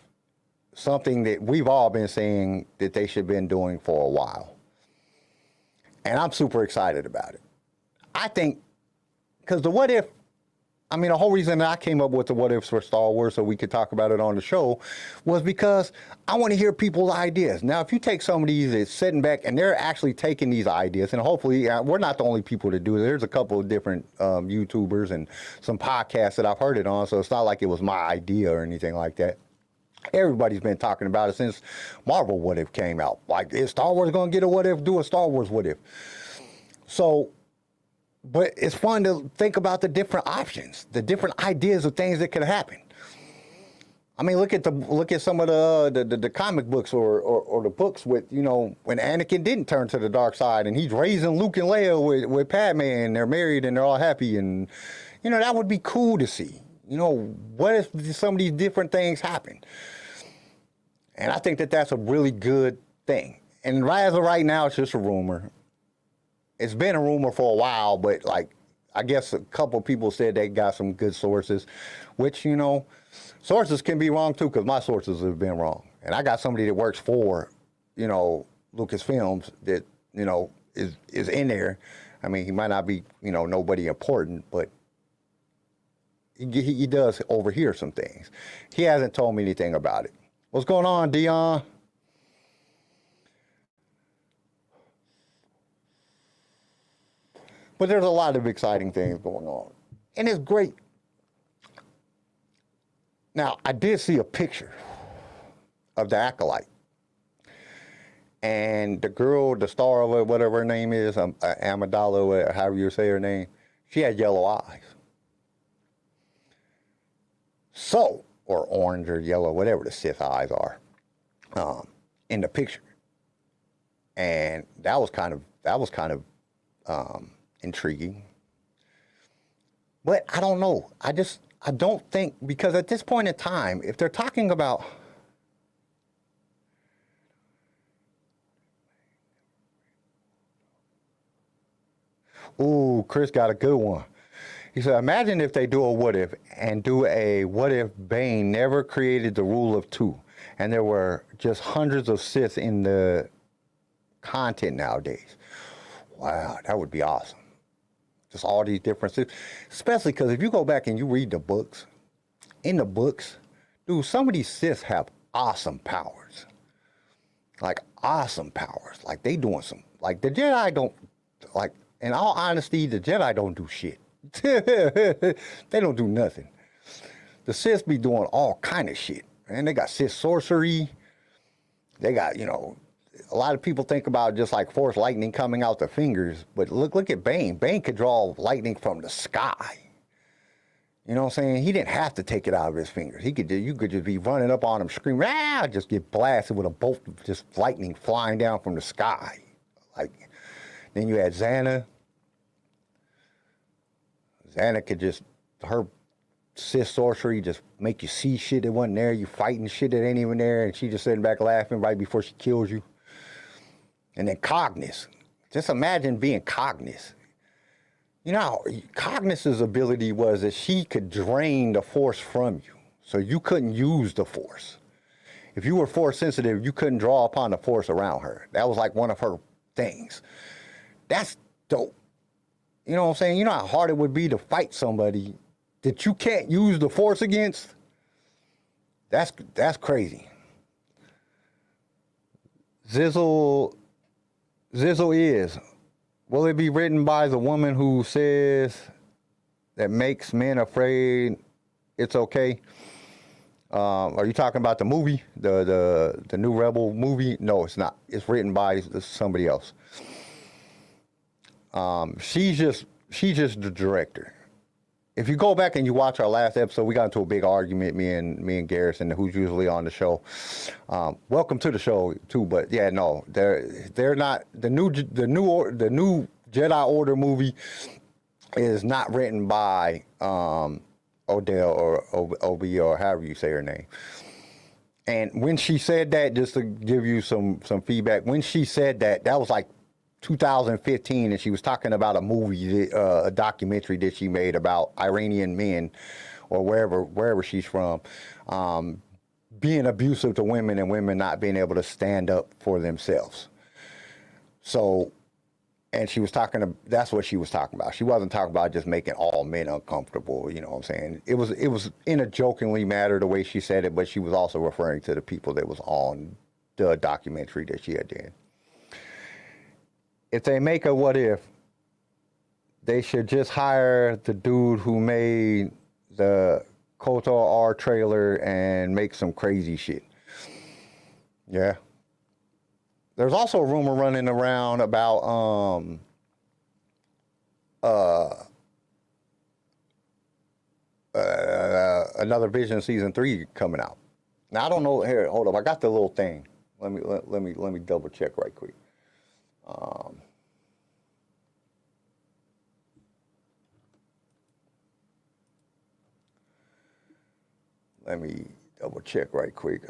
something that we've all been saying that they should have been doing for a while. And I'm super excited about it. I think, because the what if, I mean, the whole reason that I came up with the what ifs for Star Wars so we could talk about it on the show was because I want to hear people's ideas. Now, if you take some of these that's sitting back and they're actually taking these ideas, and hopefully we're not the only people to do it. There's a couple of different YouTubers and some podcasts that I've heard it on, so it's not like it was my idea or anything like that. Everybody's been talking about it since Marvel What If came out. Like, is Star Wars going to get a what if? Do a Star Wars what if. So, but it's fun to think about the different options, the different ideas of things that could happen. I mean, look at some of the comic books or the books with, you know, when Anakin didn't turn to the dark side and he's raising Luke and Leia with Padme and they're married and they're all happy, and, you know, that would be cool to see. You know, what if some of these different things happen? And I think that that's a really good thing. And as of right now, it's just a rumor. It's been a rumor for a while, but, like, I guess a couple of people said they got some good sources, which, you know, sources can be wrong too, because my sources have been wrong. And I got somebody that works for, you know, Lucasfilms that, you know, is in there. I mean, he might not be, you know, nobody important, but he does overhear some things. He hasn't told me anything about it. What's going on, Dion? But there's a lot of exciting things going on. And it's great. Now, I did see a picture of the Acolyte. And the girl, the star of it, whatever her name is, Amidala, however you say her name, she had yellow eyes. So, or orange or yellow, whatever the Sith eyes are, in the picture. And that was kind of intriguing. But I don't know. I don't think, because at this point in time, if they're talking about ooh, Chris got a good one. He said, imagine if they do a what if and do a what if Bane never created the rule of two and there were just hundreds of Sith in the content nowadays. Wow, that would be awesome. Just all these differences, especially because if you go back and you read the books, in the books, dude, some of these Sith have awesome powers. Like, awesome powers. Like, they doing some, like, the Jedi don't, like, in all honesty, the Jedi don't do shit. They don't do nothing. The Sith be doing all kind of shit. And they got Sith sorcery. They got, you know, a lot of people think about just like force lightning coming out the fingers, but look at Bane. Bane could draw lightning from the sky. You know what I'm saying? He didn't have to take it out of his fingers. You could just be running up on him, screaming, ah, just get blasted with a bolt of just lightning flying down from the sky. Like, then you had Xana. Xana could just, her Sith sorcery just make you see shit that wasn't there. You fighting shit that ain't even there, and she just sitting back laughing right before she kills you. And then Cognis. Just imagine being Cognis. You know, Cognis's ability was that she could drain the Force from you, so you couldn't use the Force. If you were Force sensitive, you couldn't draw upon the Force around her. That was like one of her things. That's dope. You know what I'm saying? You know how hard it would be to fight somebody that you can't use the Force against? That's crazy. Zizzle is, will it be written by the woman who says that makes men afraid it's okay? Are you talking about the movie, the new Rebel movie? No, it's not. It's written by somebody else. She's just the director. If you go back and you watch our last episode, we got into a big argument, me and Garrison, who's usually on the show. Welcome to the show too, but yeah, no, they're not. The new Jedi Order movie is not written by Odell or Obi or however you say her name. And when she said that, just to give you some feedback, when she said that was like 2015, and she was talking about a movie, a documentary that she made about Iranian men or wherever she's from, being abusive to women and women not being able to stand up for themselves. So, and she was that's what she was talking about. She wasn't talking about just making all men uncomfortable, you know what I'm saying? It was in a jokingly manner the way she said it, but she was also referring to the people that was on the documentary that she had done. If they make a what if, they should just hire the dude who made the KOTOR R trailer and make some crazy shit. Yeah. There's also a rumor running around about another Vision season 3 coming out. Now I don't know. Here, hold up. I got the little thing. Let me double check right quick. Let me double check right quick.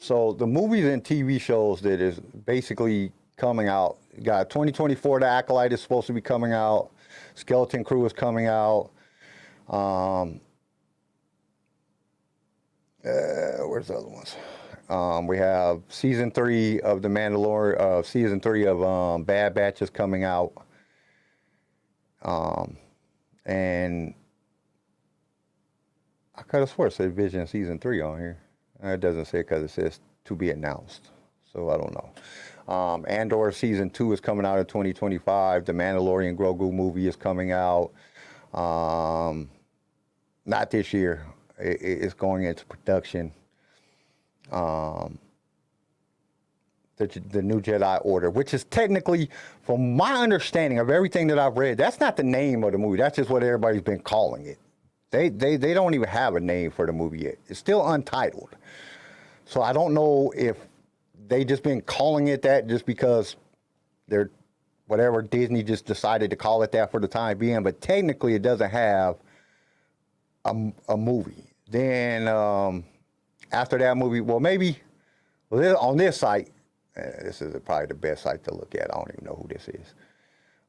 So the movies and TV shows that is basically coming out, got 2024, The Acolyte is supposed to be coming out. Skeleton Crew is coming out. Where's the other ones? We have season 3 of The Mandalorian, season 3 of Bad Batch is coming out. And I could have swore it said Vision season 3 on here. It doesn't say because it says to be announced. So I don't know. Andor season 2 is coming out in 2025. The Mandalorian Grogu movie is coming out. Not this year. It's going into production. The New Jedi Order, which is technically, from my understanding of everything that I've read, that's not the name of the movie. That's just what everybody's been calling it. They don't even have a name for the movie yet. It's still untitled. So I don't know if they just been calling it that just because they're, whatever, Disney just decided to call it that for the time being. But technically it doesn't have a movie. Then after that movie, well, maybe on this site, this is probably the best site to look at. I don't even know who this is.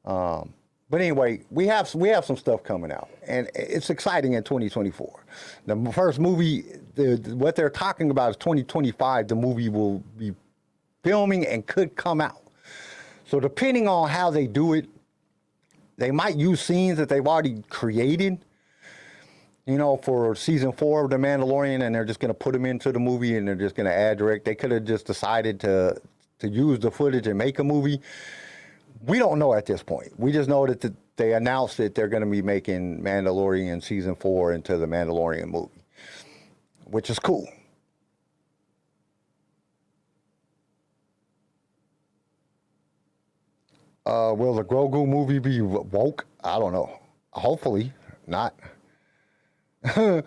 But anyway, we have some stuff coming out, and it's exciting in 2024. The first movie, what they're talking about is 2025. The movie will be filming and could come out. So depending on how they do it, they might use scenes that they've already created, you know, for season 4 of The Mandalorian, and they're just going to put them into the movie, and they're just going to add direct. They could have just decided to use the footage and make a movie. We don't know at this point. We just know that they announced that they're going to be making Mandalorian season 4 into the Mandalorian movie, which is cool. Will the Grogu movie be woke? I don't know. Hopefully not. Zizzle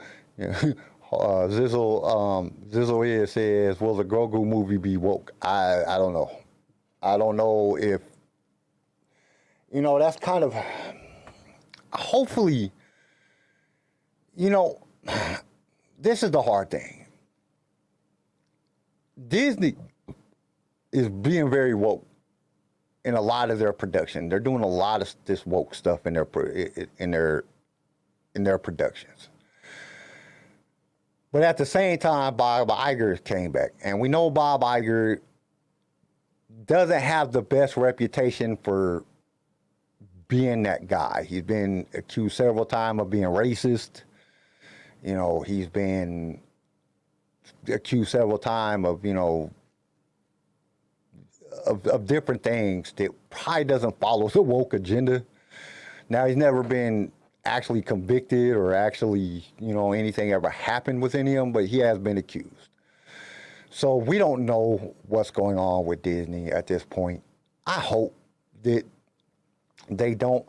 says, will the Grogu movie be woke? I don't know. I don't know if, you know, that's kind of, hopefully, you know, this is the hard thing. Disney is being very woke in a lot of their production. They're doing a lot of this woke stuff in their productions. But at the same time, Bob Iger came back. And we know Bob Iger doesn't have the best reputation for being that guy. He's been accused several times of being racist. You know, he's been accused several times of, you know, of different things that probably doesn't follow the woke agenda. Now, he's never been actually convicted or actually, you know, anything ever happened with any of them, but he has been accused. So we don't know what's going on with Disney at this point. I hope that they don't.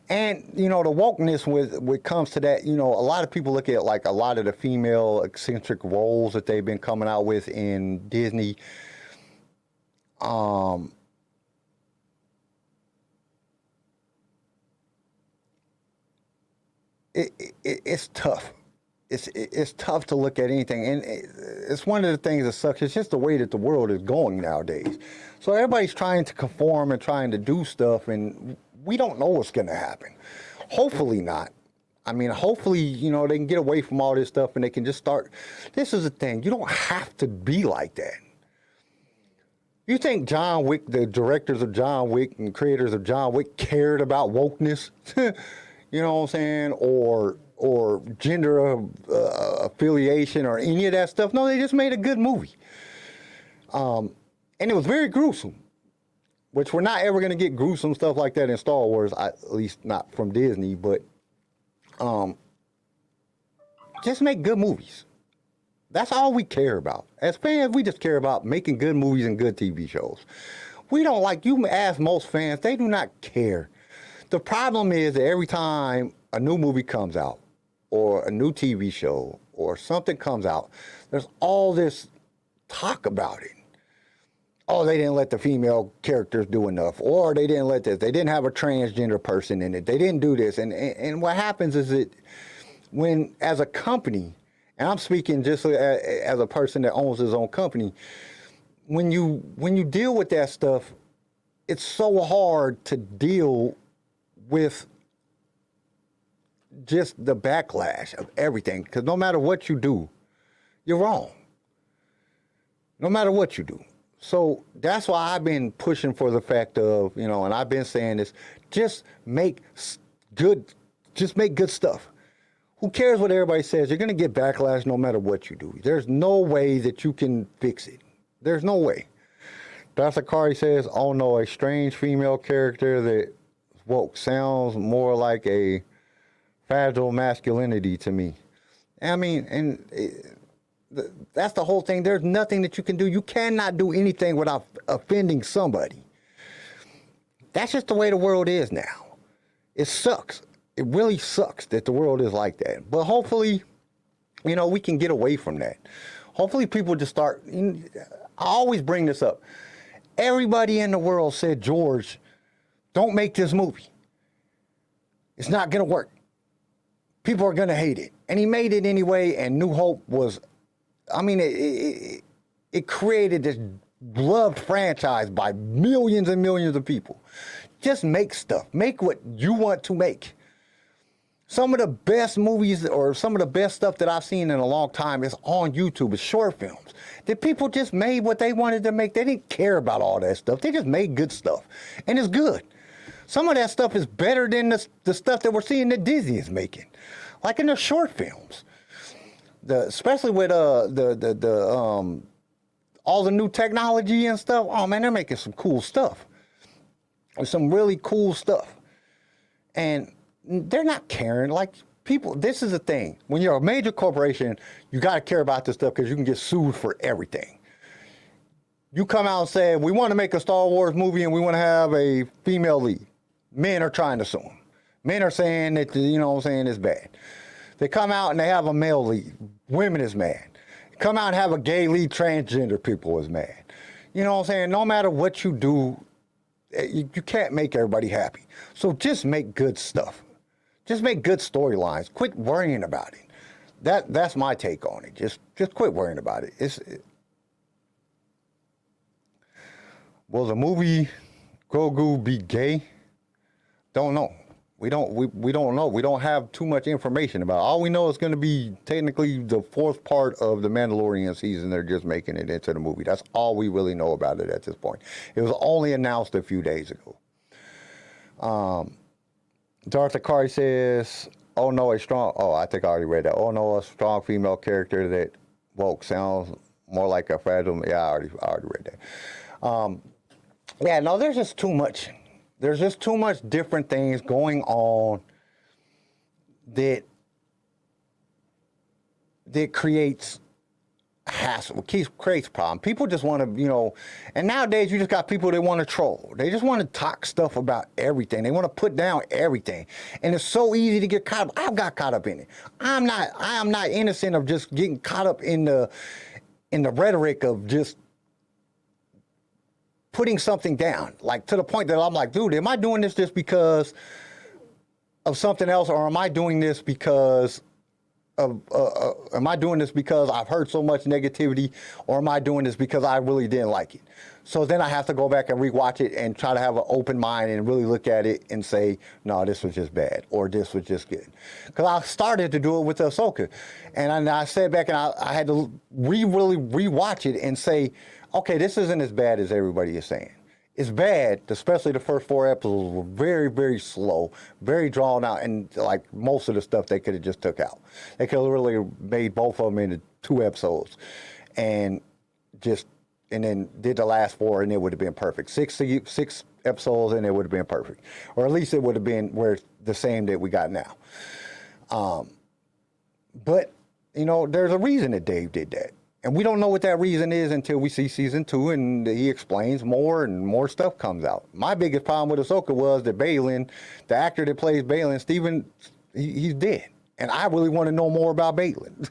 And, you know, the wokeness when it comes to that, you know, a lot of people look at like a lot of the female eccentric roles that they've been coming out with in Disney. It's tough. It's tough to look at anything, and it's one of the things that sucks. It's just the way that the world is going nowadays. So everybody's trying to conform and trying to do stuff, and we don't know what's going to happen. Hopefully not. I mean, hopefully, you know, they can get away from all this stuff and they can just start. This is the thing. You don't have to be like that. You think John Wick, the directors of John Wick and creators of John Wick cared about wokeness? You know what I'm saying? Or gender affiliation or any of that stuff? No, they just made a good movie. And it was very gruesome, which we're not ever going to get gruesome stuff like that in Star Wars, at least not from Disney, but just make good movies. That's all we care about. As fans, we just care about making good movies and good TV shows. We don't like, you ask most fans, they do not care. The problem is that every time a new movie comes out or a new TV show or something comes out, there's all this talk about it. Oh, they didn't let the female characters do enough, or they didn't let this. They didn't have a transgender person in it. They didn't do this. And what happens is that when, as a company, and I'm speaking just as a person that owns his own company, when you deal with that stuff, it's so hard to deal with just the backlash of everything. Because no matter what you do, you're wrong. No matter what you do. So that's why I've been pushing for the fact of, you know, and I've been saying this, just make good stuff. Who cares what everybody says? You're going to get backlash no matter what you do. There's no way that you can fix it. There's no way. Dr. Kari says, oh no, a strange female character that woke sounds more like a fragile masculinity to me. I mean, and that's the whole thing. There's nothing that you can do. You cannot do anything without offending somebody. That's just the way the world is now. It sucks. It really sucks that the world is like that. But hopefully, you know, we can get away from that. Hopefully people just start. I always bring this up. Everybody in the world said, George, don't make this movie. It's not going to work. People are going to hate it. And he made it anyway, and New Hope was, I mean, it created this loved franchise by millions and millions of people. Just make stuff. Make what you want to make. Some of the best movies or some of the best stuff that I've seen in a long time is on YouTube. It's short films. The people just made what they wanted to make. They didn't care about all that stuff. They just made good stuff. And it's good. Some of that stuff is better than the stuff that we're seeing that Disney is making. Like in the short films. Especially with all the new technology and stuff. Oh man, they're making some cool stuff. Some really cool stuff. And they're not caring. Like people, this is the thing. When you're a major corporation, you got to care about this stuff because you can get sued for everything. You come out and say, we want to make a Star Wars movie and we want to have a female lead. Men are trying to sue them. Men are saying that, you know what I'm saying, it's bad. They come out and they have a male lead. Women is mad. Come out and have a gay lead, transgender people is mad. You know what I'm saying? No matter what you do, you can't make everybody happy. So just make good stuff. Just make good storylines. Quit worrying about it. That's my take on it. Just quit worrying about it. Will the movie Grogu be gay? Don't know. We don't know. We don't have too much information about it. All we know is going to be technically the fourth part of the Mandalorian season. They're just making it into the movie. That's all we really know about it at this point. It was only announced a few days ago. Darth Akari says, oh no, I think I already read that. Oh no, a strong female character that woke sounds more like a fragile. Yeah, I already read that. Yeah, no, there's just too much. There's just too much different things going on that creates hassle, creates problem. People just want to, you know, and nowadays you just got people that want to troll. They just want to talk stuff about everything. They want to put down everything. And it's so easy to get caught up. I've got caught up in it. I am not innocent of just getting caught up in the rhetoric of just putting something down, like to the point that I'm like, dude, am I doing this just because of something else, or am I doing this because am I doing this because I've heard so much negativity, or am I doing this because I really didn't like it? So then I have to go back and rewatch it and try to have an open mind and really look at it and say, no, this was just bad, or this was just good. Because I started to do it with Ahsoka, and I sat back and I had to really rewatch it and say, okay, this isn't as bad as everybody is saying. It's bad, especially the first 4 episodes were very, very slow, very drawn out, and like most of the stuff they could have just took out. They could have really made both of them into 2 episodes and then did the last 4 and it would have been perfect. 6 episodes and it would have been perfect. Or at least it would have been where the same that we got now. But, there's a reason that Dave did that. And we don't know what that reason is until we see season 2 and he explains more and more stuff comes out. My biggest problem with Ahsoka was that Balin, the actor that plays Balin, Steven, he's dead. And I really want to know more about Balin.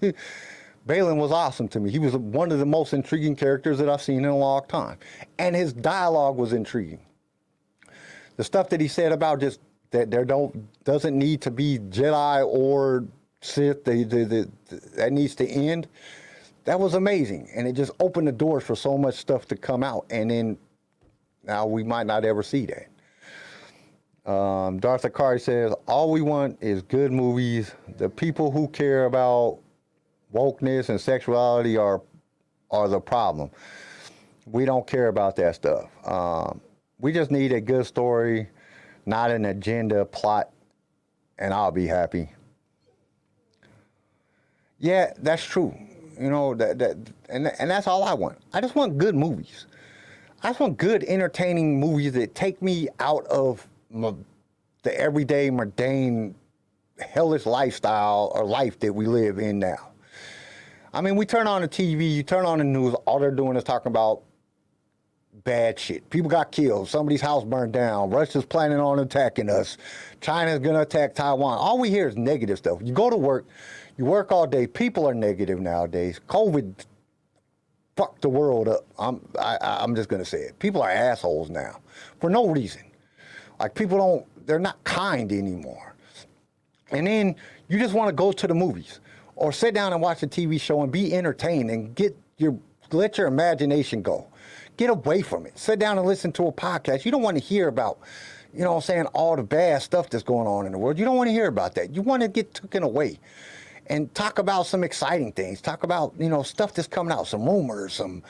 Balin was awesome to me. He was one of the most intriguing characters that I've seen in a long time. And his dialogue was intriguing. The stuff that he said about just that there doesn't need to be Jedi or Sith, that needs to end. That was amazing, and it just opened the doors for so much stuff to come out, and then now we might not ever see that. Darth Akari says, all we want is good movies. The people who care about wokeness and sexuality are the problem. We don't care about that stuff. We just need a good story, not an agenda plot, and I'll be happy. Yeah, that's true. And that's all I want. I just want good movies. I just want good, entertaining movies that take me out of the everyday, mundane, hellish lifestyle or life that we live in now. I mean, we turn on the TV, you turn on the news, all they're doing is talking about bad shit. People got killed. Somebody's house burned down. Russia's planning on attacking us. China's going to attack Taiwan. All we hear is negative stuff. You go to work, you work all day. People are negative nowadays. COVID fucked the world up. I'm just going to say it. People are assholes now for no reason. Like, they're not kind anymore. And then you just want to go to the movies or sit down and watch a TV show and be entertained and let your imagination go. Get away from it. Sit down and listen to a podcast. You don't want to hear about, all the bad stuff that's going on in the world. You don't want to hear about that. You want to get taken away and talk about some exciting things. Talk about, stuff that's coming out, some rumors, some,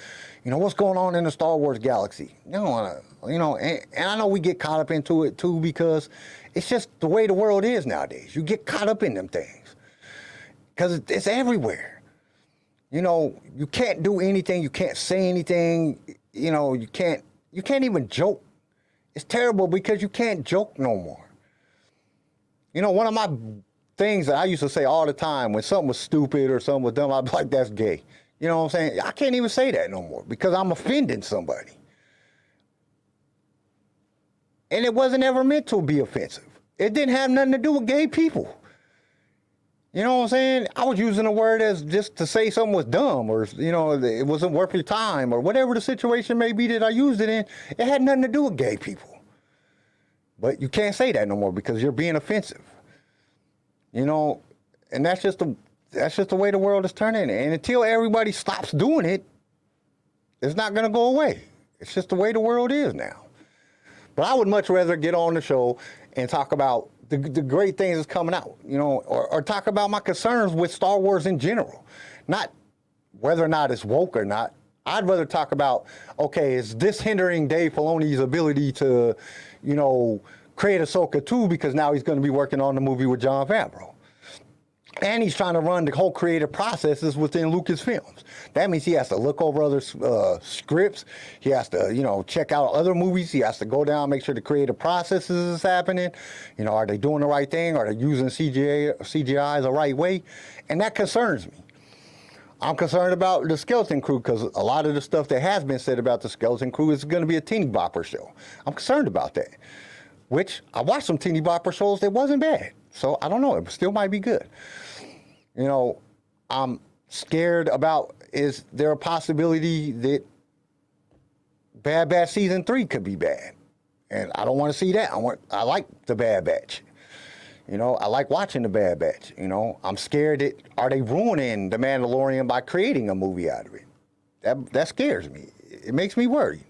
what's going on in the Star Wars galaxy. You don't want to, and I know we get caught up into it too because it's just the way the world is nowadays. You get caught up in them things because it's everywhere. You can't do anything. You can't say anything. You can't even joke. It's terrible because you can't joke no more. One of my things that I used to say all the time when something was stupid or something was dumb, I'd be like, that's gay. You know what I'm saying? I can't even say that no more because I'm offending somebody. And it wasn't ever meant to be offensive. It didn't have nothing to do with gay people. You know what I'm saying? I was using a word as just to say something was dumb or, it wasn't worth your time or whatever the situation may be that I used it in. It had nothing to do with gay people. But you can't say that no more because you're being offensive. And that's just the way the world is turning. And until everybody stops doing it, it's not going to go away. It's just the way the world is now. But I would much rather get on the show and talk about the great things that's coming out, or talk about my concerns with Star Wars in general. Not whether or not it's woke or not. I'd rather talk about, okay, is this hindering Dave Filoni's ability to, create Ahsoka 2 because now he's going to be working on the movie with Jon Favreau. And he's trying to run the whole creative processes within Lucasfilms. That means he has to look over other scripts. He has to, check out other movies. He has to go down, make sure the creative processes is happening. Are they doing the right thing? Are they using CGI the right way? And that concerns me. I'm concerned about the Skeleton Crew because a lot of the stuff that has been said about the Skeleton Crew is going to be a teeny bopper show. I'm concerned about that. Which I watched some teeny bopper shows that wasn't bad. So I don't know. It still might be good. I'm scared about, is there a possibility that Bad Batch Season 3 could be bad? And I don't want to see that. I like the Bad Batch. You know, I like watching the Bad Batch. You know, I'm scared that are they ruining the Mandalorian by creating a movie out of it? That scares me. It makes me worry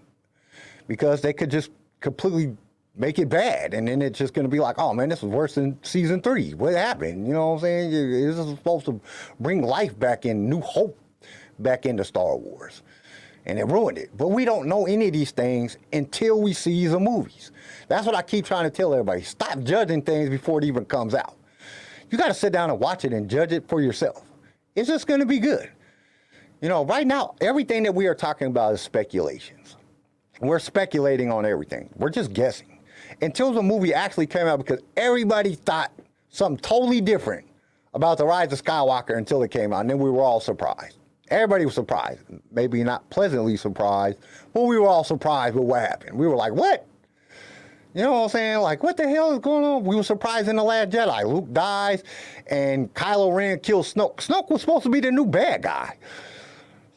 because they could just completely make it bad, and then it's just going to be like, oh man, this was worse than season 3. What happened? You know what I'm saying? This is supposed to bring life back in, new hope back into Star Wars, and it ruined it. But we don't know any of these things until we see the movies. That's what I keep trying to tell everybody. Stop judging things before it even comes out. You got to sit down and watch it and judge it for yourself. It's just going to be good. You know, right now, everything that we are talking about is speculations. We're speculating on everything. We're just guessing. Until the movie actually came out, because everybody thought something totally different about The Rise of Skywalker until it came out, and then we were all surprised. Everybody was surprised. Maybe not pleasantly surprised, but we were all surprised with what happened. We were like, what? You know what I'm saying? Like, what the hell is going on? We were surprised in The Last Jedi. Luke dies, and Kylo Ren kills Snoke. Snoke was supposed to be the new bad guy.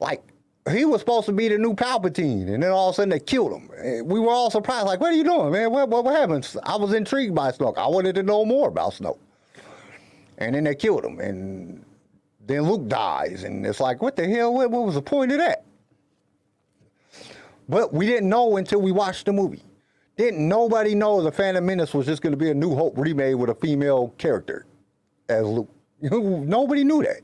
Like, he was supposed to be the new Palpatine, and then all of a sudden they killed him. We were all surprised, like, what are you doing, man? What happened? I was intrigued by Snoke. I wanted to know more about Snoke. And then they killed him, and then Luke dies, and it's like, what the hell? What was the point of that? But we didn't know until we watched the movie. Didn't nobody know The Phantom Menace was just going to be a New Hope remade with a female character as Luke. Nobody knew that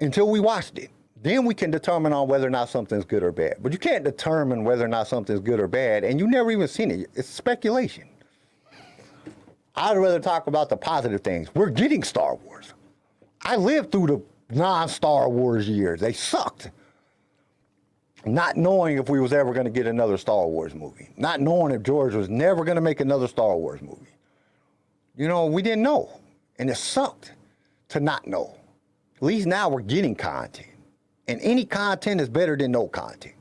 until we watched it. Then we can determine on whether or not something's good or bad. But you can't determine whether or not something's good or bad, and you never even seen it. It's speculation. I'd rather talk about the positive things. We're getting Star Wars. I lived through the non-Star Wars years. They sucked. Not knowing if we was ever going to get another Star Wars movie. Not knowing if George was never going to make another Star Wars movie. You know, we didn't know. And it sucked to not know. At least now we're getting content. And any content is better than no content.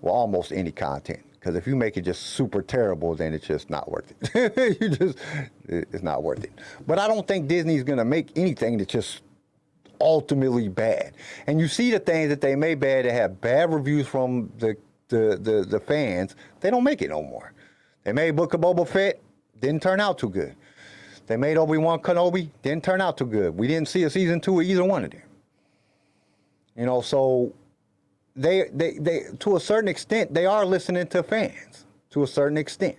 Well, almost any content. Because if you make it just super terrible, then it's just not worth it. It's not worth it. But I don't think Disney's going to make anything that's just ultimately bad. And you see the things that they made bad, that have bad reviews from the fans, they don't make it no more. They made Book of Boba Fett, didn't turn out too good. They made Obi-Wan Kenobi, didn't turn out too good. We didn't see a season 2 of either one of them. You know, so they to a certain extent, they are listening to fans to a certain extent.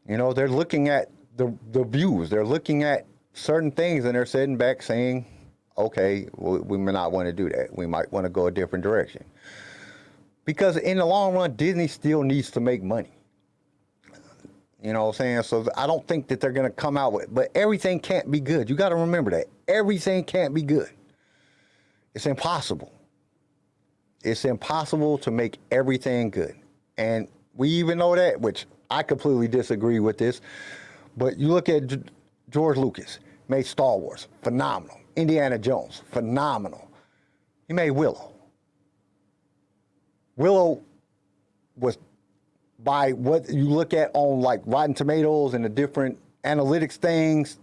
You know, they're looking at the views. They're looking at certain things, and they're sitting back saying, okay, we may not want to do that. We might want to go a different direction. Because in the long run, Disney still needs to make money. You know what I'm saying? So I don't think that they're going to come out with, but everything can't be good. You got to remember that. Everything can't be good. It's impossible. It's impossible to make everything good. And we even know that, which I completely disagree with this. But you look at George Lucas, made Star Wars, phenomenal. Indiana Jones, phenomenal. He made Willow. Willow was, by what you look at on like Rotten Tomatoes and the different analytics things,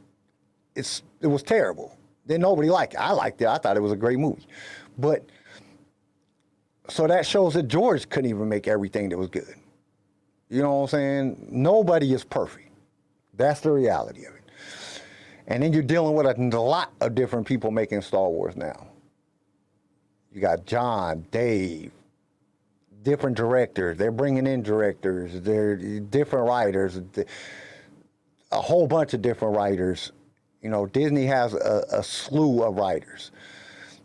it was terrible. Then nobody liked it. I liked it. I thought it was a great movie. But, so that shows that George couldn't even make everything that was good. You know what I'm saying? Nobody is perfect. That's the reality of it. And then you're dealing with a lot of different people making Star Wars now. You got John, Dave, different directors. They're bringing in directors. They're different writers. A whole bunch of different writers. You know, Disney has a slew of writers.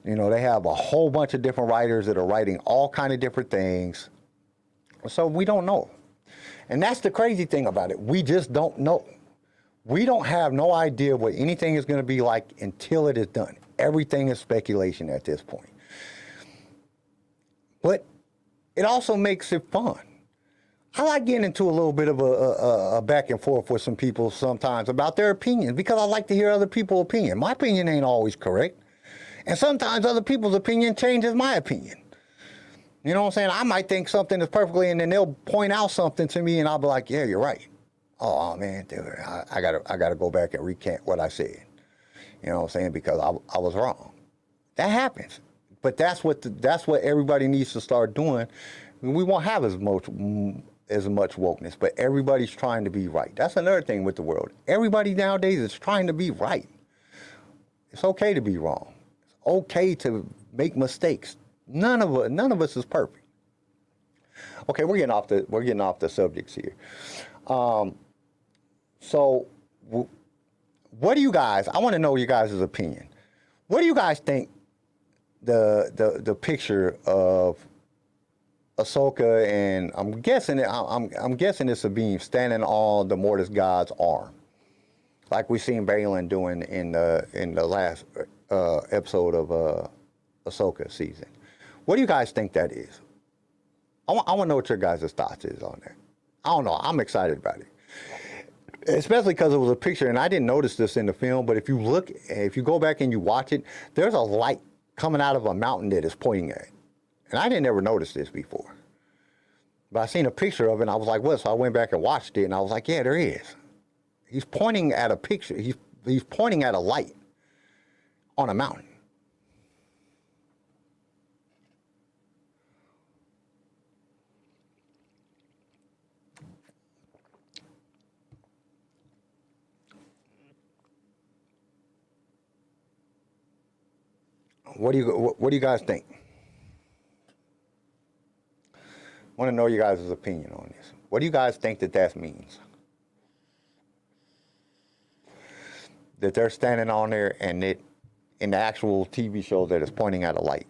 You know, they have a whole bunch of different writers that are writing all kind of different things. So we don't know. And that's the crazy thing about it. We just don't know. We don't have no idea what anything is going to be like until it is done. Everything is speculation at this point. But it also makes it fun. I like getting into a little bit of a back and forth with some people sometimes about their opinions, because I like to hear other people's opinion. My opinion ain't always correct. And sometimes other people's opinion changes my opinion. You know what I'm saying? I might think something is perfectly, and then they'll point out something to me, and I'll be like, yeah, you're right. Oh, man, dude, I gotta go back and recant what I said. You know what I'm saying? Because I was wrong. That happens. But that's what everybody needs to start doing. We won't have as much wokeness, but everybody's trying to be right. That's another thing with the world. Everybody nowadays is trying to be right. It's okay to be wrong. It's okay to make mistakes. None of us is perfect. Okay, we're getting off the subjects here. So, what do you guys? I want to know your guys' opinion. What do you guys think the picture of Ahsoka, and I'm guessing it's Sabine standing on the Mortis God's arm, like we seen Balin doing in the last episode of Ahsoka season. What do you guys think that is? I want to know what your guys' thoughts is on that. I don't know. I'm excited about it, especially because it was a picture, and I didn't notice this in the film. But if you go back and you watch it, there's a light coming out of a mountain that is pointing at it. And I didn't ever notice this before. But I seen a picture of it, and I was like, what? So I went back and watched it, and I was like, yeah, there is. He's pointing at a picture. He's pointing at a light on a mountain. What do you guys think? I want to know your guys' opinion on this. What do you guys think that means? That they're standing on there, and it in the actual TV show that is pointing at a light.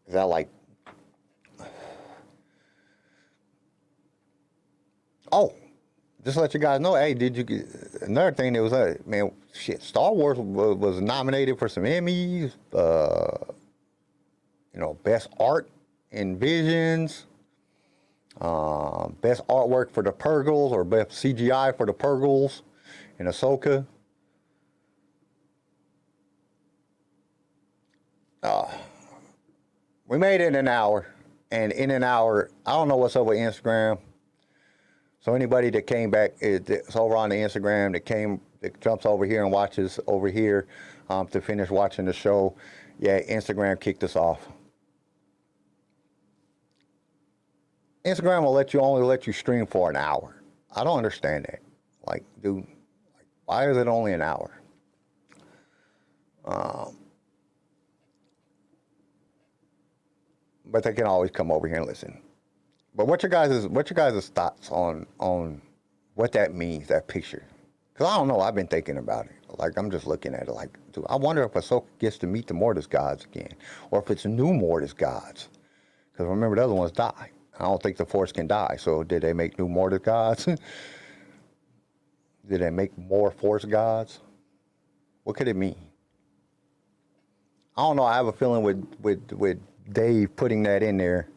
Is that like? Oh, just to let you guys know. Hey, did you get another thing that was man? Shit, Star Wars was nominated for some Emmys. Best art and visions. Best artwork for the Purgles, or best CGI for the Purgles in Ahsoka. We made it in an hour, and in an hour, I don't know what's up with Instagram. So anybody that came back, it's over on the Instagram, that jumps over here and watches over here to finish watching the show. Yeah, Instagram kicked us off. Instagram will only let you stream for an hour. I don't understand that. Like, dude, why is it only an hour? But they can always come over here and listen. But what's your guys' thoughts on what that means, that picture? Because I don't know. I've been thinking about it. Like, I'm just looking at it like, dude, I wonder if Ahsoka gets to meet the Mortis gods again, or if it's new Mortis gods. Because remember, the other ones die. I don't think the Force can die. So did they make new Mortis gods? Did they make more Force gods? What could it mean? I don't know. I have a feeling with Dave putting that in there.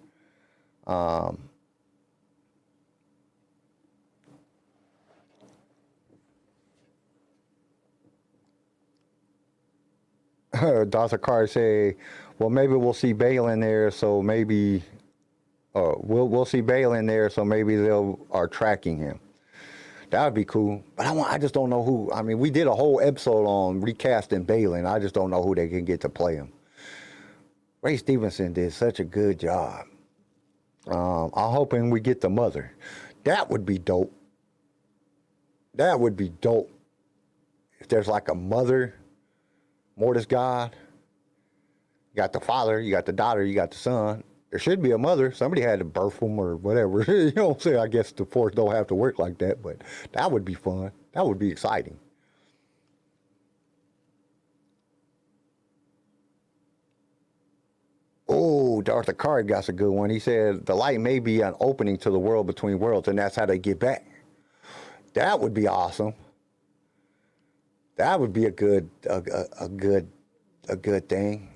Dr. Carr say, well, maybe we'll see Bale in there, so maybe we'll see Bale in there, so maybe are tracking him. That would be cool. But I just don't know who. I mean, we did a whole episode on recasting Balin. I just don't know who they can get to play him. Ray Stevenson did such a good job. I'm hoping we get the mother. That would be dope. That would be dope. If there's like a mother, Mortis God. You got the father, you got the daughter, you got the son. There should be a mother. Somebody had to birth them or whatever. You know what I'm saying? I guess the Force don't have to work like that, but that would be fun. That would be exciting. Oh, Darth Akari got a good one. He said the light may be an opening to the world between worlds, and that's how they get back. That would be awesome. That would be a good thing.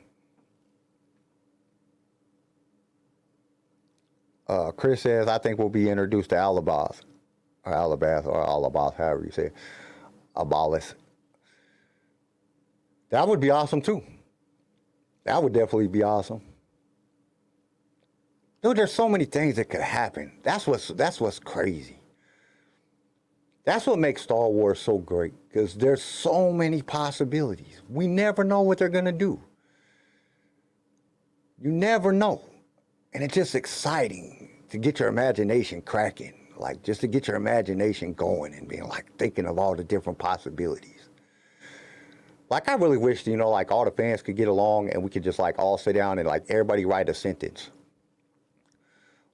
Chris says, I think we'll be introduced to Alabath, or Alabath, however you say it. Abalis. That would be awesome too. That would definitely be awesome. Dude, there's so many things that could happen. That's what's crazy. That's what makes Star Wars so great, because there's so many possibilities. We never know what they're going to do. You never know. And it's just exciting. to get your imagination cracking, like just to get your imagination going and being like thinking of all the different possibilities. Like I really wish, you know, like all the fans could get along and we could just like all sit down and like everybody write a sentence.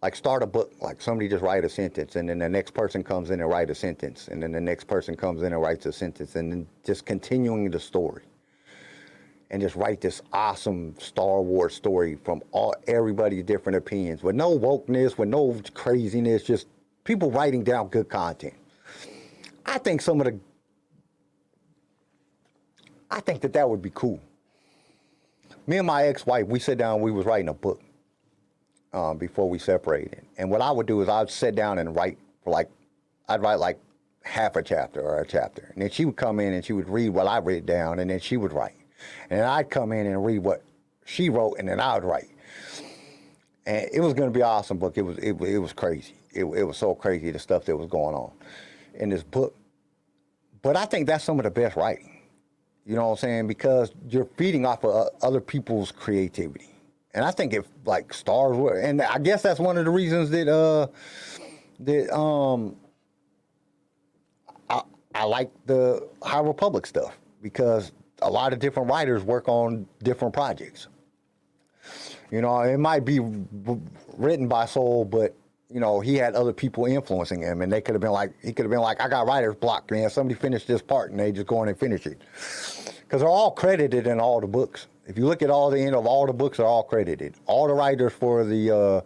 Like start a book, like somebody just write a sentence and then the next person comes in and write a sentence and then the next person comes in and writes a sentence and then just continuing the story. And just write this awesome Star Wars story from everybody's different opinions, with no wokeness, with no craziness, just people writing down good content. I think that would be cool. Me and my ex-wife, we sat down, we was writing a book before we separated. And what I would do is I'd sit down and write I'd write like half a chapter or a chapter. And then she would come in and she would read what I read down and then she would write. And then I'd come in and read what she wrote, and then I would write. And it was going to be an awesome book. It was crazy. It was so crazy, the stuff that was going on in this book. But I think that's some of the best writing. You know what I'm saying? Because you're feeding off of other people's creativity. And I think if like Star Wars, and I guess that's one of the reasons that I like the High Republic stuff, because a lot of different writers work on different projects. You know, it might be written by Soul, but you know, he had other people influencing him, and he could have been like, I got writer's block, man. Somebody finished this part, and they just go in and finish it, because they're all credited in all the books. If you look at all the end of all the books, are all credited. All the writers for the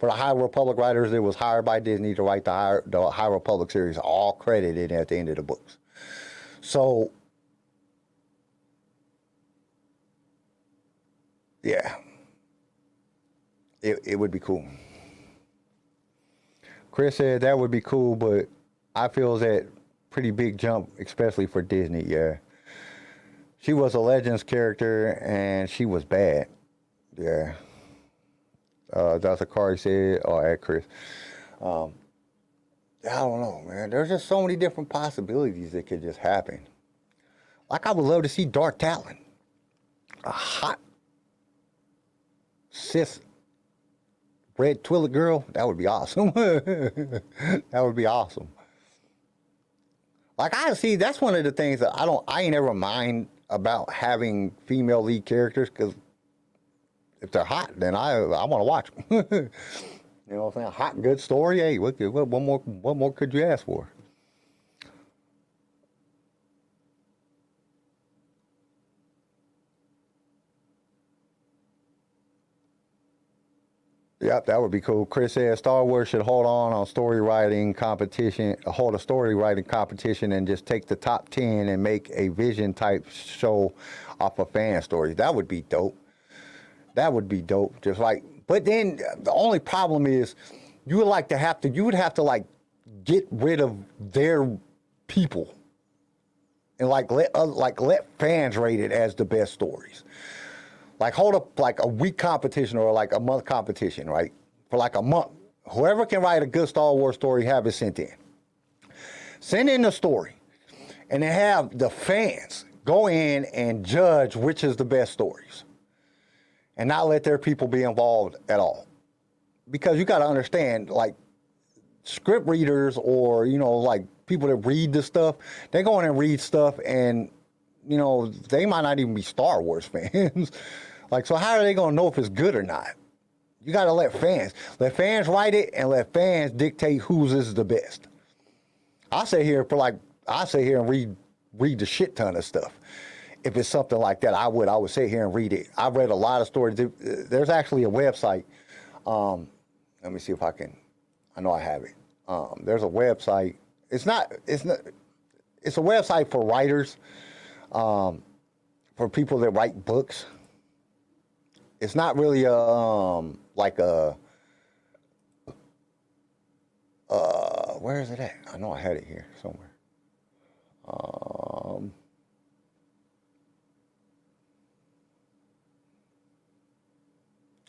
High Republic writers that was hired by Disney to write the High Republic series are all credited at the end of the books. So, yeah, it would be cool. Chris said that would be cool, but I feel that pretty big jump, especially for Disney, yeah. She was a Legends character, and she was bad. Yeah. Dr. Kari said, at Chris. I don't know, man. There's just so many different possibilities that could just happen. Like, I would love to see Dark Talon. A hot, cis, red Twi'lek girl. That would be awesome. That would be awesome. Like, that's one of the things that I ain't ever mind about having female lead characters, because if they're hot, then I want to watch them. You know what I'm saying? A hot, good story. Hey, what more could you ask for? Yep, that would be cool. Chris says Star Wars should hold a story writing competition and just take the top 10 and make a vision type show off of fan stories. That would be dope. That would be dope. Just like, but then the only problem is you would have to like get rid of their people and let fans rate it as the best stories. Like, hold up like a week competition or like a month competition, right? For like a month. Whoever can write a good Star Wars story, have it sent in. Send in the story. And then have the fans go in and judge which is the best stories. And not let their people be involved at all. Because you got to understand, like, script readers or, you know, like people that read the stuff, they go in and read stuff and, you know, they might not even be Star Wars fans. Like, so how are they going to know if it's good or not? You got to let fans write it and let fans dictate whose is the best. I sit here and read the shit ton of stuff. If it's something like that, I would sit here and read it. I've read a lot of stories. There's actually a website. Let me see if I know I have it. There's a website. It's a website for writers. For people that write books. It's not really where is it at? I know I had it here somewhere.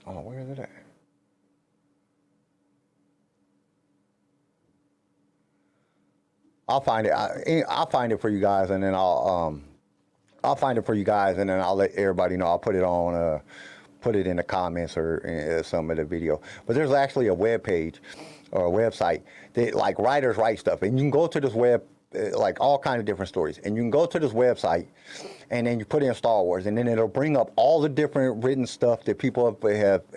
Where is it at? I'll find it. I'll find it for you guys, and then I'll find it for you guys, and then I'll let everybody know. I'll put it on put it in the comments or in some of the video. But there's actually a web page or a website that like writers write stuff, and you can go to this web, like all kind of different stories, and you can go to this website, and then you put in Star Wars, and then it'll bring up all the different written stuff that people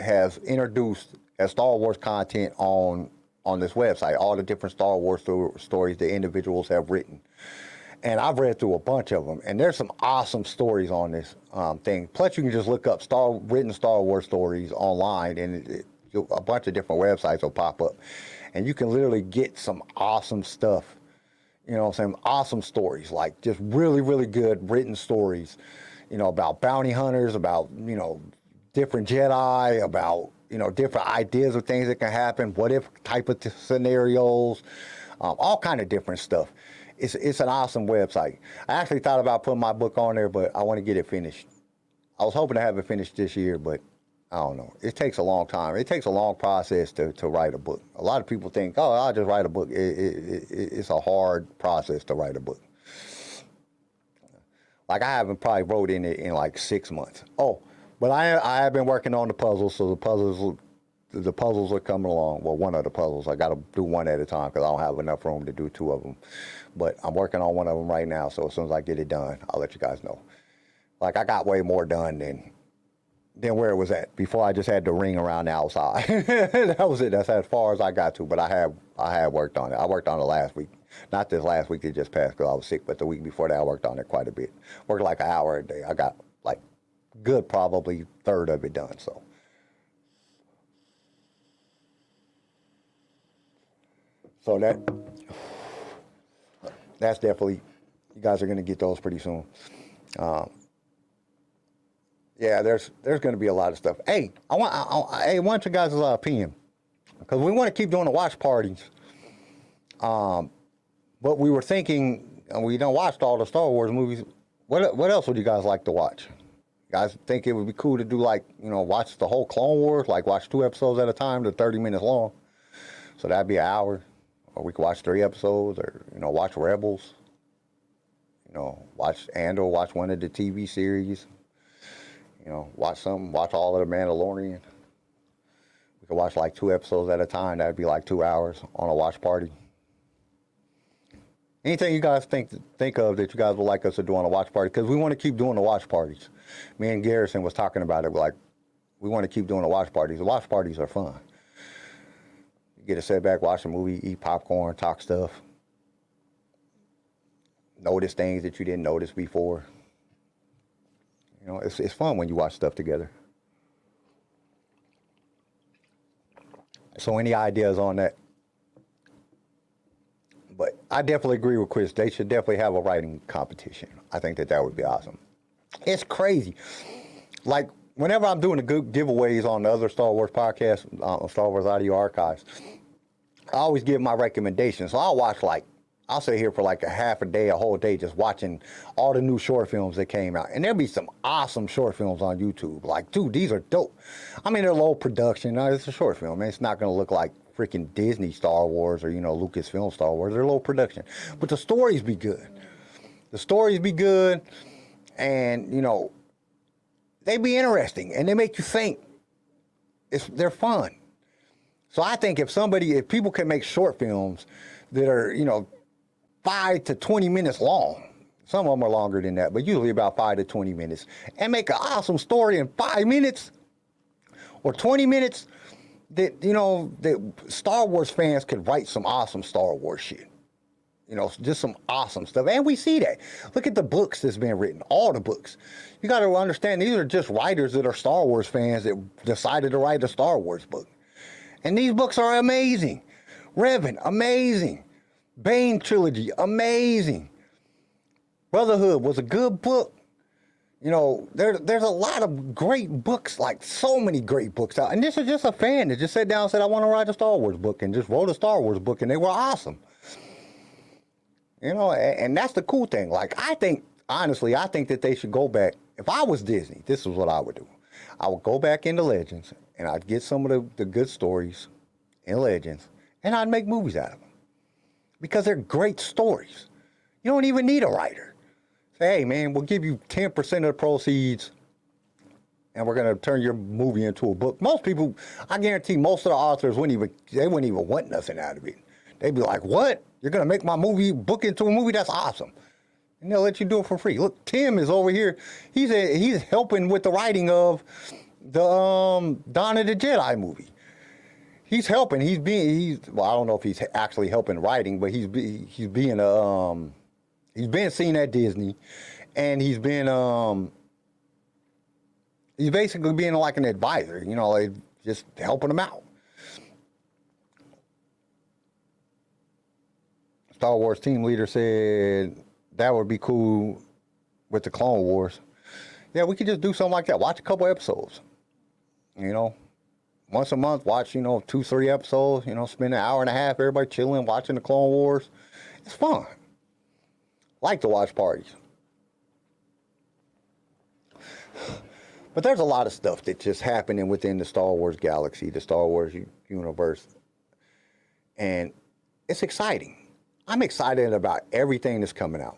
have introduced as Star Wars content on this website, all the different Star Wars stories that individuals have written. And I've read through a bunch of them, and there's some awesome stories on this thing. Plus, you can just look up written Star Wars stories online, and a bunch of different websites will pop up. And you can literally get some awesome stuff, you know what I'm saying? Awesome stories, like just really, really good written stories, you know, about bounty hunters, about, you know, different Jedi, about, you know, different ideas of things that can happen, what if type of scenarios, all kind of different stuff. It's an awesome website. I actually thought about putting my book on there, but I want to get it finished. I was hoping to have it finished this year, but I don't know. It takes a long time. It takes a long process to write a book. A lot of people think, oh, I'll just write a book. It's a hard process to write a book. Like I haven't probably wrote in it in like 6 months. Oh, but I have been working on the puzzles, so the puzzles are coming along. Well, one of the puzzles. I got to do one at a time because I don't have enough room to do 2 of them. But I'm working on one of them right now, so as soon as I get it done, I'll let you guys know. Like, I got way more done than where it was at. Before, I just had the ring around the outside. That was it. That's as far as I got to, but I have worked on it. I worked on it last week. Not this last week that just passed because I was sick, but the week before that, I worked on it quite a bit. Worked like an hour a day. I got, like, good probably third of it done, so. So that's definitely, you guys are going to get those pretty soon. Yeah, there's going to be a lot of stuff. Hey, I want your guys' opinion, because we want to keep doing the watch parties. But we were thinking, and we done watched all the Star Wars movies. What else would you guys like to watch? You guys think it would be cool to do, like, you know, watch the whole Clone Wars, like watch 2 episodes at a time. They're 30 minutes long, so that'd be an hour. Or we could watch 3 episodes, or, you know, watch Rebels. You know, watch Andor, watch one of the TV series. You know, watch all of the Mandalorian. We could watch like 2 episodes at a time. That'd be like 2 hours on a watch party. Anything you guys think of that you guys would like us to do on a watch party? Because we want to keep doing the watch parties. Me and Garrison was talking about it. Like, we want to keep doing the watch parties. The watch parties are fun. Get a sit back, watch a movie, eat popcorn, talk stuff. Notice things that you didn't notice before. You know, it's fun when you watch stuff together. So any ideas on that? But I definitely agree with Chris. They should definitely have a writing competition. I think that would be awesome. It's crazy. Like, whenever I'm doing the good giveaways on the other Star Wars podcasts, on Star Wars Audio Archives, I always give my recommendations. So I'll sit here for like a half a day, a whole day, just watching all the new short films that came out. And there'll be some awesome short films on YouTube. Like, dude, these are dope. I mean, they're low production. It's a short film, man. It's not going to look like freaking Disney Star Wars or, you know, Lucasfilm Star Wars. They're low production. But the stories be good. The stories be good. And, you know, they be interesting, and they make you think. They're fun. So I think if people can make short films that are, you know, 5 to 20 minutes long, some of them are longer than that, but usually about 5 to 20 minutes, and make an awesome story in 5 minutes or 20 minutes, that, you know, that Star Wars fans could write some awesome Star Wars shit. You know, just some awesome stuff. And we see that. Look at the books that's been written, all the books. You got to understand, these are just writers that are Star Wars fans that decided to write a Star Wars book. And these books are amazing. Revan, amazing. Bane trilogy, amazing. Brotherhood was a good book. You know, there's a lot of great books, like so many great books out. And this is just a fan that just sat down and said, I want to write a Star Wars book, and just wrote a Star Wars book, and they were awesome. You know, and that's the cool thing. Like, honestly, I think that they should go back. If I was Disney, this is what I would do. I would go back into Legends, and I'd get some of the good stories in Legends, and I'd make movies out of them. Because they're great stories. You don't even need a writer. Say, hey, man, we'll give you 10% of the proceeds, and we're going to turn your movie into a book. Most people, I guarantee most of the authors wouldn't even want nothing out of it. They'd be like, what? You're going to make my book into a movie? That's awesome. And they'll let you do it for free. Look, Tim is over here. He's helping with the writing of the Dawn of the Jedi movie. He's helping. Well, I don't know if he's actually helping writing, but he's being seen at Disney, and he's basically being like an advisor, like just helping them out. Star Wars team leader said that would be cool with the Clone Wars. Yeah, we could just do something like that. Watch a couple episodes. Once a month, watch, 2-3 episodes, spend an hour and a half, everybody chilling, watching the Clone Wars. It's fun. Like to watch parties. But there's a lot of stuff that's just happening within the Star Wars galaxy, the Star Wars universe. And it's exciting. I'm excited about everything that's coming out.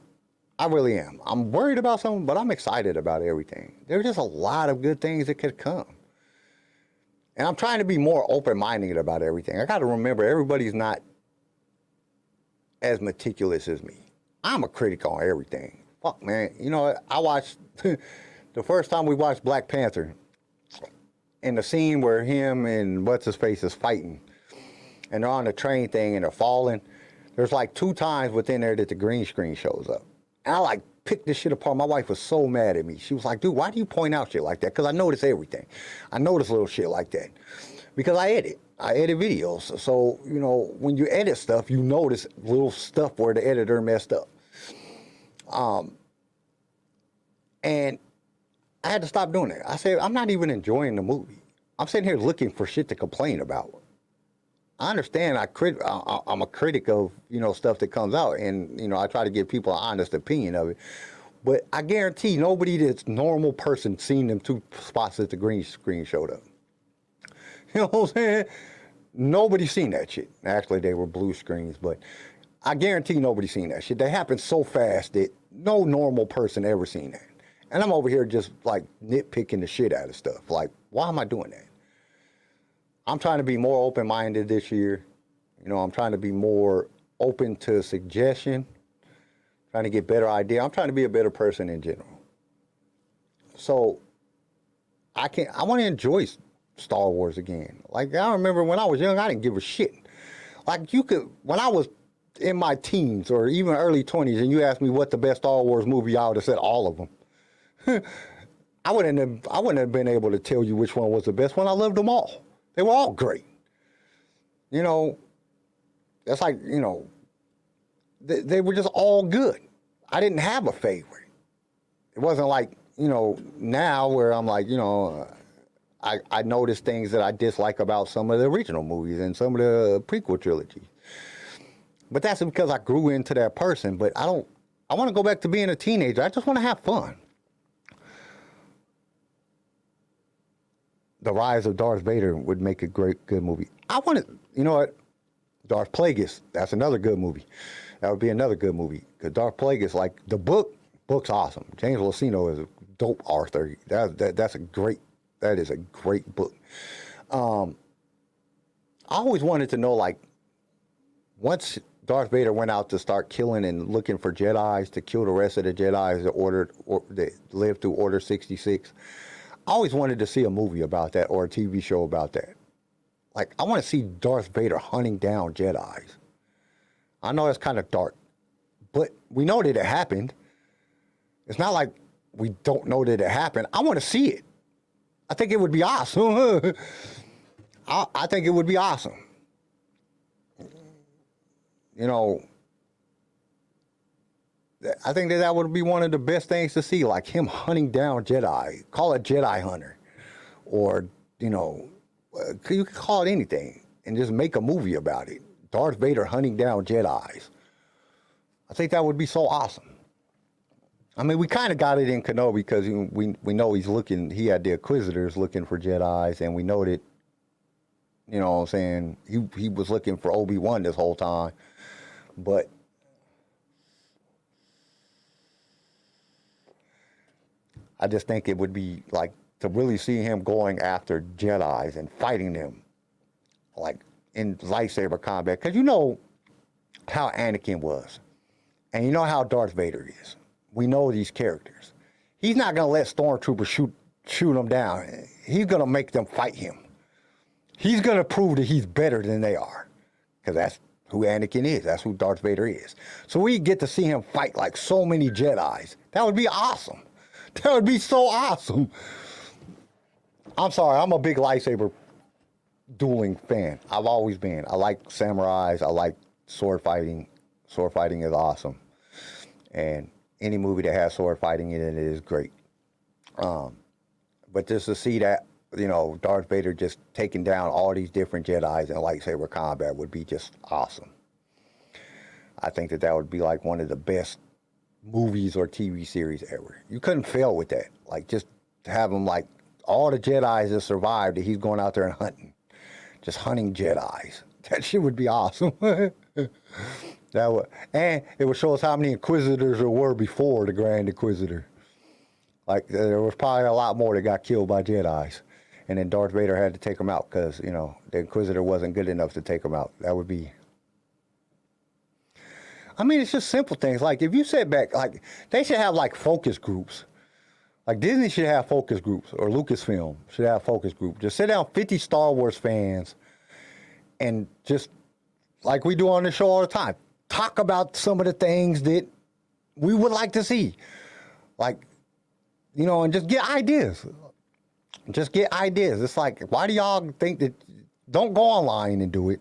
I really am. I'm worried about something, but I'm excited about everything. There's just a lot of good things that could come. And I'm trying to be more open-minded about everything. I got to remember, everybody's not as meticulous as me. I'm a critic on everything. Fuck, man. I watched, the first time we watched Black Panther, in the scene where him and what's-his-face is fighting, and they're on the train thing and they're falling, there's like 2 times within there that the green screen shows up. And I picked this shit apart. My wife was so mad at me. She was like, dude, why do you point out shit like that? Because I notice everything. I notice little shit like that. Because I edit videos. So, when you edit stuff, you notice little stuff where the editor messed up. And I had to stop doing that. I said, I'm not even enjoying the movie. I'm sitting here looking for shit to complain about. I understand I'm a critic of, stuff that comes out, and, I try to give people an honest opinion of it. But I guarantee nobody that's normal person seen them 2 spots that the green screen showed up. You know what I'm saying? Nobody's seen that shit. Actually, they were blue screens, but I guarantee nobody's seen that shit. They happen so fast that no normal person ever seen that. And I'm over here just, nitpicking the shit out of stuff. Why am I doing that? I'm trying to be more open-minded this year. I'm trying to be more open to suggestion, trying to get better ideas. I'm trying to be a better person in general. So I want to enjoy Star Wars again. I remember when I was young, I didn't give a shit. When I was in my teens or even early 20s and you asked me what the best Star Wars movie, I would have said all of them. I wouldn't have been able to tell you which one was the best one. I loved them all. They were all great. That's they were just all good. I didn't have a favorite. It wasn't now where I'm I notice things that I dislike about some of the original movies and some of the prequel trilogies. But that's because I grew into that person. But I want to go back to being a teenager. I just want to have fun. The Rise of Darth Vader would make a good movie. I want to, Darth Plagueis, that's another good movie. That would be another good movie. Because Darth Plagueis, the book's awesome. James Luceno is a dope author. That is a great book. I always wanted to know, once Darth Vader went out to start killing and looking for Jedis to kill the rest of the Jedis that lived through Order 66, I always wanted to see a movie about that or a TV show about that. I want to see Darth Vader hunting down Jedis. I know it's kind of dark, but we know that it happened. It's not like we don't know that it happened. I want to see it. I think it would be awesome. I think it would be awesome. I think that would be one of the best things to see, him hunting down Jedi. Call it Jedi Hunter. Or, you could call it anything and just make a movie about it. Darth Vader hunting down Jedis. I think that would be so awesome. I mean, we kind of got it in Kenobi because we know he had the Inquisitors looking for Jedis, and we know that, what I'm saying, he was looking for Obi-Wan this whole time. But I just think it would be to really see him going after Jedis and fighting them, like in lightsaber combat. Because you know how Anakin was, and you know how Darth Vader is. We know these characters. He's not gonna let stormtroopers shoot him down. He's gonna make them fight him. He's gonna prove that he's better than they are, because that's who Anakin is. That's who Darth Vader is. So we get to see him fight like so many Jedis. That would be awesome. That would be so awesome. I'm sorry, I'm a big lightsaber dueling fan. I've always been. I like samurais. I like sword fighting. Sword fighting is awesome. And any movie that has sword fighting in it is great. But just to see that, you know, Darth Vader just taking down all these different Jedis in lightsaber combat would be just awesome. I think that would be like one of the best movies or TV series ever. You couldn't fail with that. Like, just have him like all the Jedis that survived, that he's going out there and hunting. Just hunting Jedis. That shit would be awesome. That would, and it would show us how many Inquisitors there were before the Grand Inquisitor. Like, there was probably a lot more that got killed by Jedis. And then Darth Vader had to take them out because, you know, the Inquisitor wasn't good enough to take them out. That would be... I mean, it's just simple things. Like, if you sit back, like, they should have, like, focus groups. Like, Disney should have focus groups, or Lucasfilm should have focus groups. Just sit down 50 Star Wars fans and just, like we do on the show all the time, talk about some of the things that we would like to see. Like, you know, and just get ideas. Just get ideas. It's like, why do y'all think that... Don't go online and do it.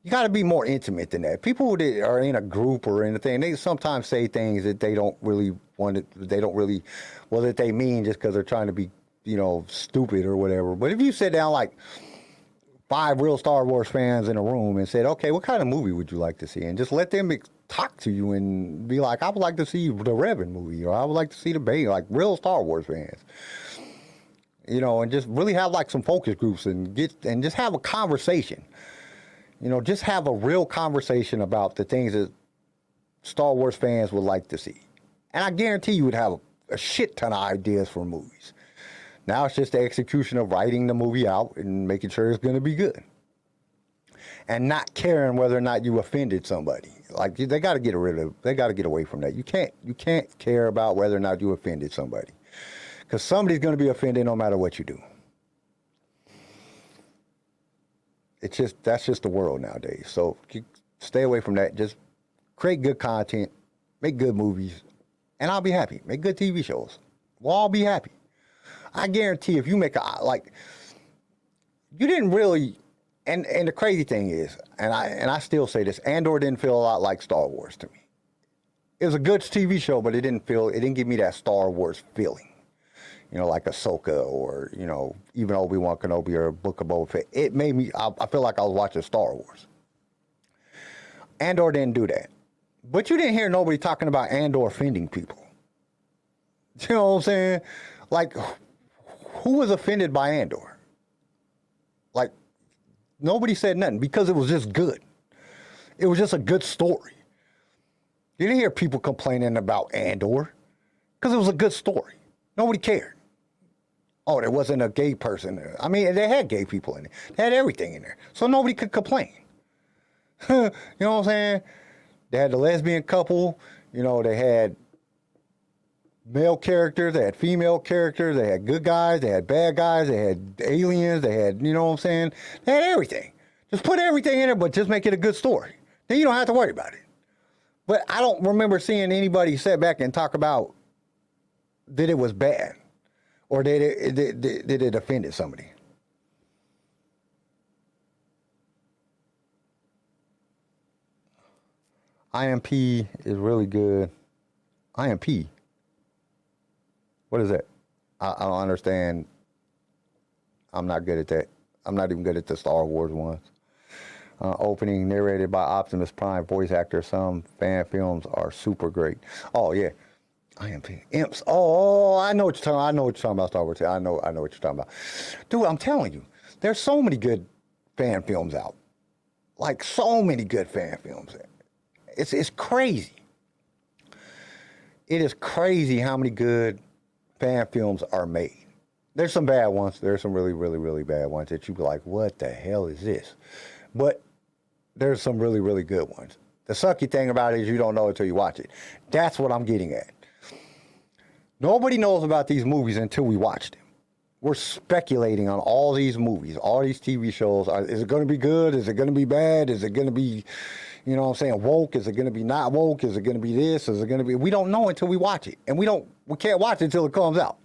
You got to be more intimate than that. People that are in a group or anything, they sometimes say things that they don't really want to, they don't really, well, that they mean just because they're trying to be, you know, stupid or whatever. But if you sit down like 5 real Star Wars fans in a room and said, okay, what kind of movie would you like to see? And just let them talk to you and be like, I would like to see the Revan movie, or I would like to see the Bay, like real Star Wars fans. You know, and just really have like some focus groups and just have a conversation. You know, just have a real conversation about the things that Star Wars fans would like to see. And I guarantee you would have a shit ton of ideas for movies. Now it's just the execution of writing the movie out and making sure it's going to be good. And not caring whether or not you offended somebody. Like, they got to get away from that. You can't care about whether or not you offended somebody. Because somebody's going to be offended no matter what you do. That's just the world nowadays. So stay away from that. Just create good content, make good movies, and I'll be happy. Make good TV shows. We'll all be happy. I guarantee if you make you didn't really, and the crazy thing is, and I still say this, Andor didn't feel a lot like Star Wars to me. It was a good TV show, but it didn't give me that Star Wars feeling. You know, like Ahsoka, or, you know, even Obi-Wan Kenobi or Book of Boba Fett. It made me, I feel like I was watching Star Wars. Andor didn't do that. But you didn't hear nobody talking about Andor offending people. You know what I'm saying? Like, who was offended by Andor? Like, nobody said nothing because it was just good. It was just a good story. You didn't hear people complaining about Andor because it was a good story. Nobody cared. Oh, there wasn't a gay person there. I mean, they had gay people in it. They had everything in there. So nobody could complain. You know what I'm saying? They had the lesbian couple. You know, they had male characters. They had female characters. They had good guys. They had bad guys. They had aliens. They had, you know what I'm saying? They had everything. Just put everything in there, but just make it a good story. Then you don't have to worry about it. But I don't remember seeing anybody sit back and talk about that it was bad, or did it offended somebody. IMP is really good. IMP? What is that? I don't understand. I'm not good at that. I'm not even good at the Star Wars ones. Opening narrated by Optimus Prime, voice actor. Some fan films are super great. Oh, yeah. IMP. Imps. Oh, I know what you're talking about. I know what you're talking about, Star Wars. I know what you're talking about. Dude, I'm telling you, there's so many good fan films out. Like, so many good fan films. It's crazy. It is crazy how many good fan films are made. There's some bad ones. There's some really, really, really bad ones that you be like, what the hell is this? But there's some really, really good ones. The sucky thing about it is you don't know until you watch it. That's what I'm getting at. Nobody knows about these movies until we watch them. We're speculating on all these movies, all these TV shows. Is it going to be good? Is it going to be bad? Is it going to be, you know what I'm saying, woke? Is it going to be not woke? Is it going to be this? Is it going to be... We don't know until we watch it. And we can't watch it until it comes out.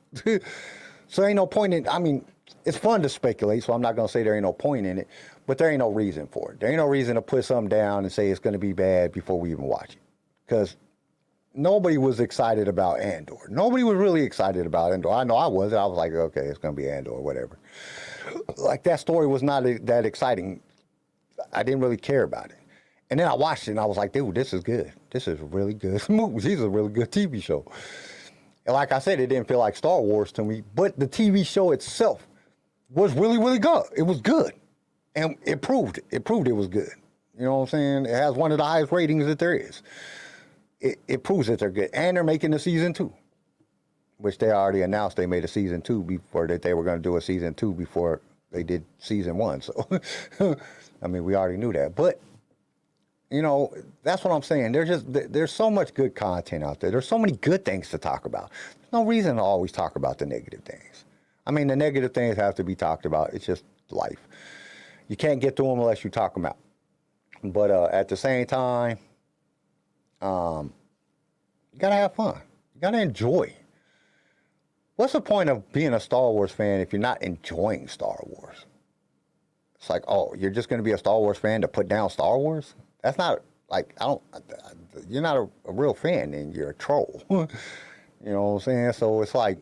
So ain't no point in... I mean, it's fun to speculate, so I'm not going to say there ain't no point in it, but there ain't no reason for it. There ain't no reason to put something down and say it's going to be bad before we even watch it. Because nobody was excited about Andor. Nobody was really excited about Andor. I know I was. I was like, okay, it's going to be Andor, whatever. Like, that story was not that exciting. I didn't really care about it. And then I watched it, and I was like, dude, this is good. This is really good movie. This is a really good TV show. And like I said, it didn't feel like Star Wars to me, but the TV show itself was really, really good. It was good. And it proved it was good. You know what I'm saying? It has one of the highest ratings that there is. It proves that they're good. And they're making a season 2, which they already announced they made a season 2 before that they were going to do a season 2 before they did season 1. So, I mean, we already knew that. But, you know, that's what I'm saying. There's so much good content out there. There's so many good things to talk about. There's no reason to always talk about the negative things. I mean, the negative things have to be talked about. It's just life. You can't get through them unless you talk them out. But at the same time, you got to have fun. You got to enjoy. What's the point of being a Star Wars fan if you're not enjoying Star Wars? It's like, oh, you're just going to be a Star Wars fan to put down Star Wars? That's not, like, you're not a real fan, and you're a troll. You know what I'm saying? So it's like,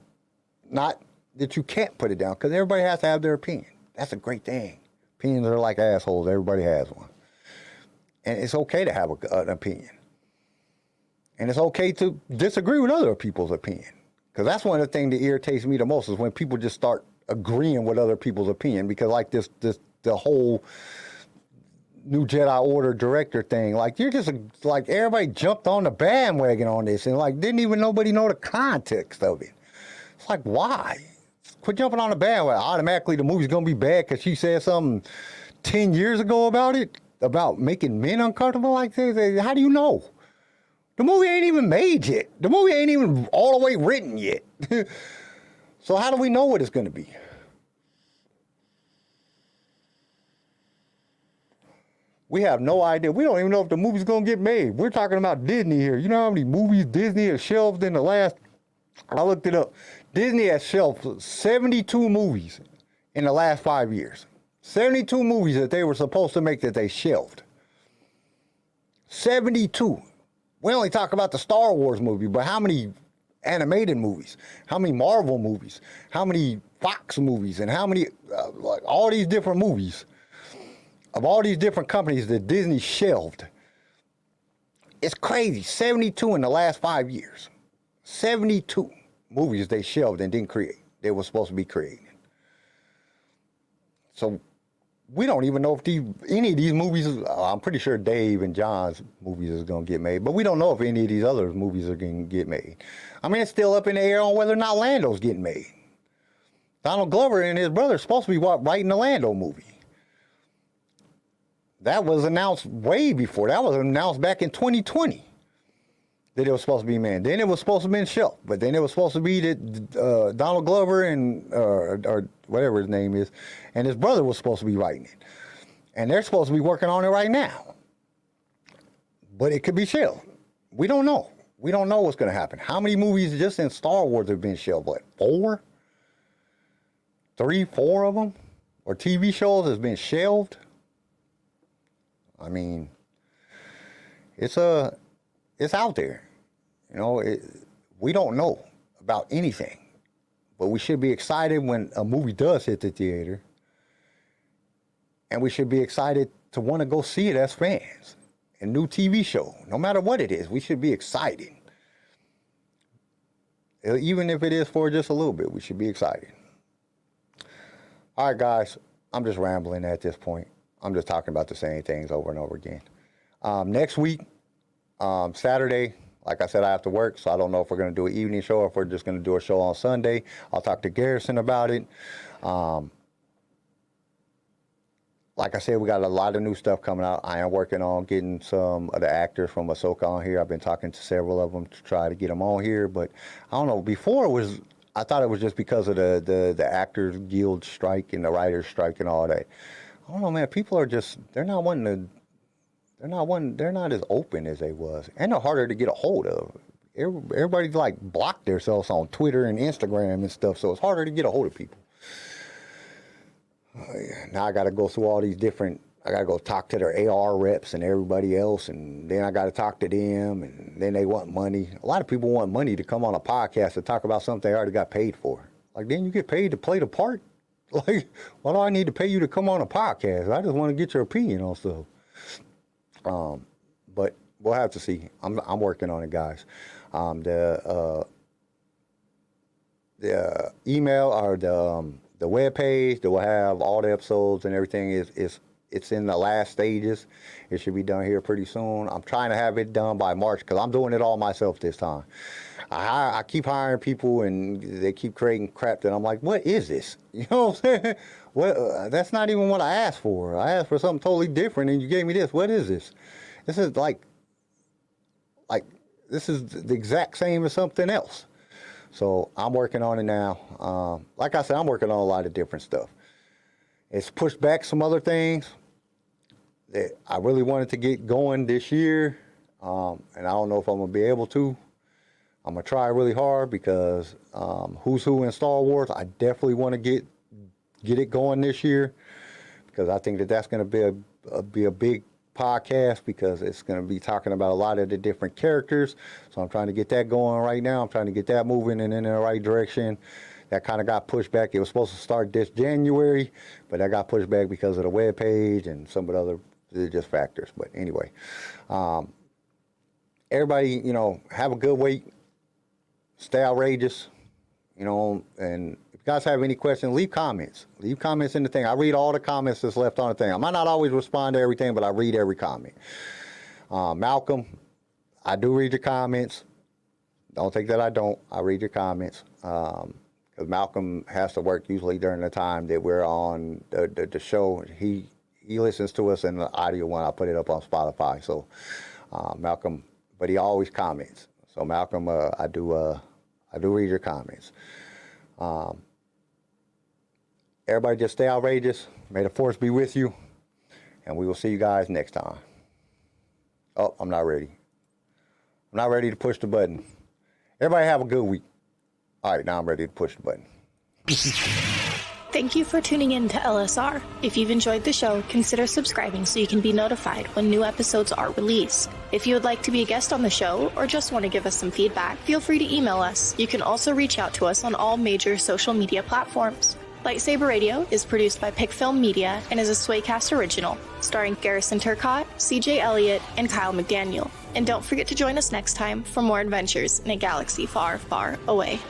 not that you can't put it down, because everybody has to have their opinion. That's a great thing. Opinions are like assholes. Everybody has one. And it's okay to have an opinion. And it's okay to disagree with other people's opinion. Because that's one of the things that irritates me the most is when people just start agreeing with other people's opinion. Because like the whole New Jedi Order director thing, like you're just like everybody jumped on the bandwagon on this and like didn't even nobody know the context of it. It's like, why? Quit jumping on the bandwagon. Automatically the movie's gonna be bad because she said something 10 years ago about it, about making men uncomfortable like this. How do you know? The movie ain't even made yet. The movie ain't even all the way written yet. So how do we know what it's gonna be? We have no idea. We don't even know if the movie's gonna get made. We're talking about Disney here. You know how many movies Disney has shelved in the last... I looked it up. Disney has shelved 72 movies in the last 5 years. 72 movies that they were supposed to make that they shelved. 72. We only talk about the Star Wars movie, but how many animated movies? How many Marvel movies? How many Fox movies? And how many, like all these different movies of all these different companies that Disney shelved? It's crazy. 72 in the last 5 years. 72 movies they shelved and didn't create. They were supposed to be created. So we don't even know if any of these movies, I'm pretty sure Dave and John's movies is going to get made, but we don't know if any of these other movies are going to get made. I mean, it's still up in the air on whether or not Lando's getting made. Donald Glover and his brother are supposed to be writing the Lando movie. That was announced way before. That was announced back in 2020 that it was supposed to be made. Then it was supposed to be shelved, but then it was supposed to be that Donald Glover and or whatever his name is, and his brother was supposed to be writing it, and they're supposed to be working on it right now. But it could be shelved. We don't know. We don't know what's going to happen. How many movies just in Star Wars have been shelved? What, 4? 3, 4 of them, or TV shows has been shelved? I mean, it's out there. You know, we don't know about anything, but we should be excited when a movie does hit the theater, and we should be excited to want to go see it as fans. A new TV show, no matter what it is, we should be excited. Even if it is for just a little bit, we should be excited. All right, guys, I'm just rambling at this point. I'm just talking about the same things over and over again. Next week, Saturday, Like I said, I have to work, so I don't know if we're going to do an evening show or if we're just going to do a show on Sunday. I'll talk to Garrison about it. Like I said, we got a lot of new stuff coming out. I am working on getting some of the actors from Ahsoka on here. I've been talking to several of them to try to get them on here, but I don't know. Before I thought it was just because of the Actors Guild strike and the writers strike and all that. I don't know, man. People are just, they're not as open as they was, and they're harder to get a hold of. Everybody like blocked themselves on Twitter and Instagram and stuff, so it's harder to get a hold of people. Now I got to go through all these different, I got to go talk to their AR reps and everybody else, and then I got to talk to them, and then they want money. A lot of people want money to come on a podcast to talk about something they already got paid for. Like, then you get paid to play the part? Like, why do I need to pay you to come on a podcast? I just want to get your opinion on stuff. But we'll have to see. I'm working on it, guys. The email or the web page that will have all the episodes and everything it's in the last stages. It should be done here pretty soon. I'm trying to have it done by March because I'm doing it all myself this time. I keep hiring people and they keep creating crap that I'm like, what is this? You know what I'm saying? That's not even what I asked for. I asked for something totally different and you gave me this. What is this? This is like this is the exact same as something else. So I'm working on it now. Like I said, I'm working on a lot of different stuff. It's pushed back some other things that I really wanted to get going this year. And I don't know if I'm going to be able to. I'm going to try really hard because Who's Who in Star Wars, I definitely want to get it going this year because I think that's going to be a big podcast because it's going to be talking about a lot of the different characters. So I'm trying to get that going right now. I'm trying to get that moving and in the right direction. That kind of got pushed back. It was supposed to start this January, but that got pushed back because of the web page and some of the other just factors. But anyway, everybody, have a good week. Stay outrageous, and if you guys have any questions, leave comments. Leave comments in the thing. I read all the comments that's left on the thing. I might not always respond to everything, but I read every comment. Malcolm, I do read your comments. Don't think that I don't. I read your comments. Because Malcolm has to work usually during the time that we're on the show. He listens to us in the audio when I put it up on Spotify. So Malcolm, but he always comments. So Malcolm, I do read your comments. Everybody just stay outrageous. May the force be with you. And we will see you guys next time. Oh, I'm not ready. I'm not ready to push the button. Everybody have a good week. All right, now I'm ready to push the button. Thank you for tuning in to LSR. If you've enjoyed the show, consider subscribing so you can be notified when new episodes are released. If you would like to be a guest on the show or just want to give us some feedback, feel free to email us. You can also reach out to us on all major social media platforms. LightSaber Radio is produced by PicFilm Media and is a Swaycast original, starring Garrison Turcotte, CJ Elliott, and Kyle McDaniel. And don't forget to join us next time for more adventures in a galaxy far, far away.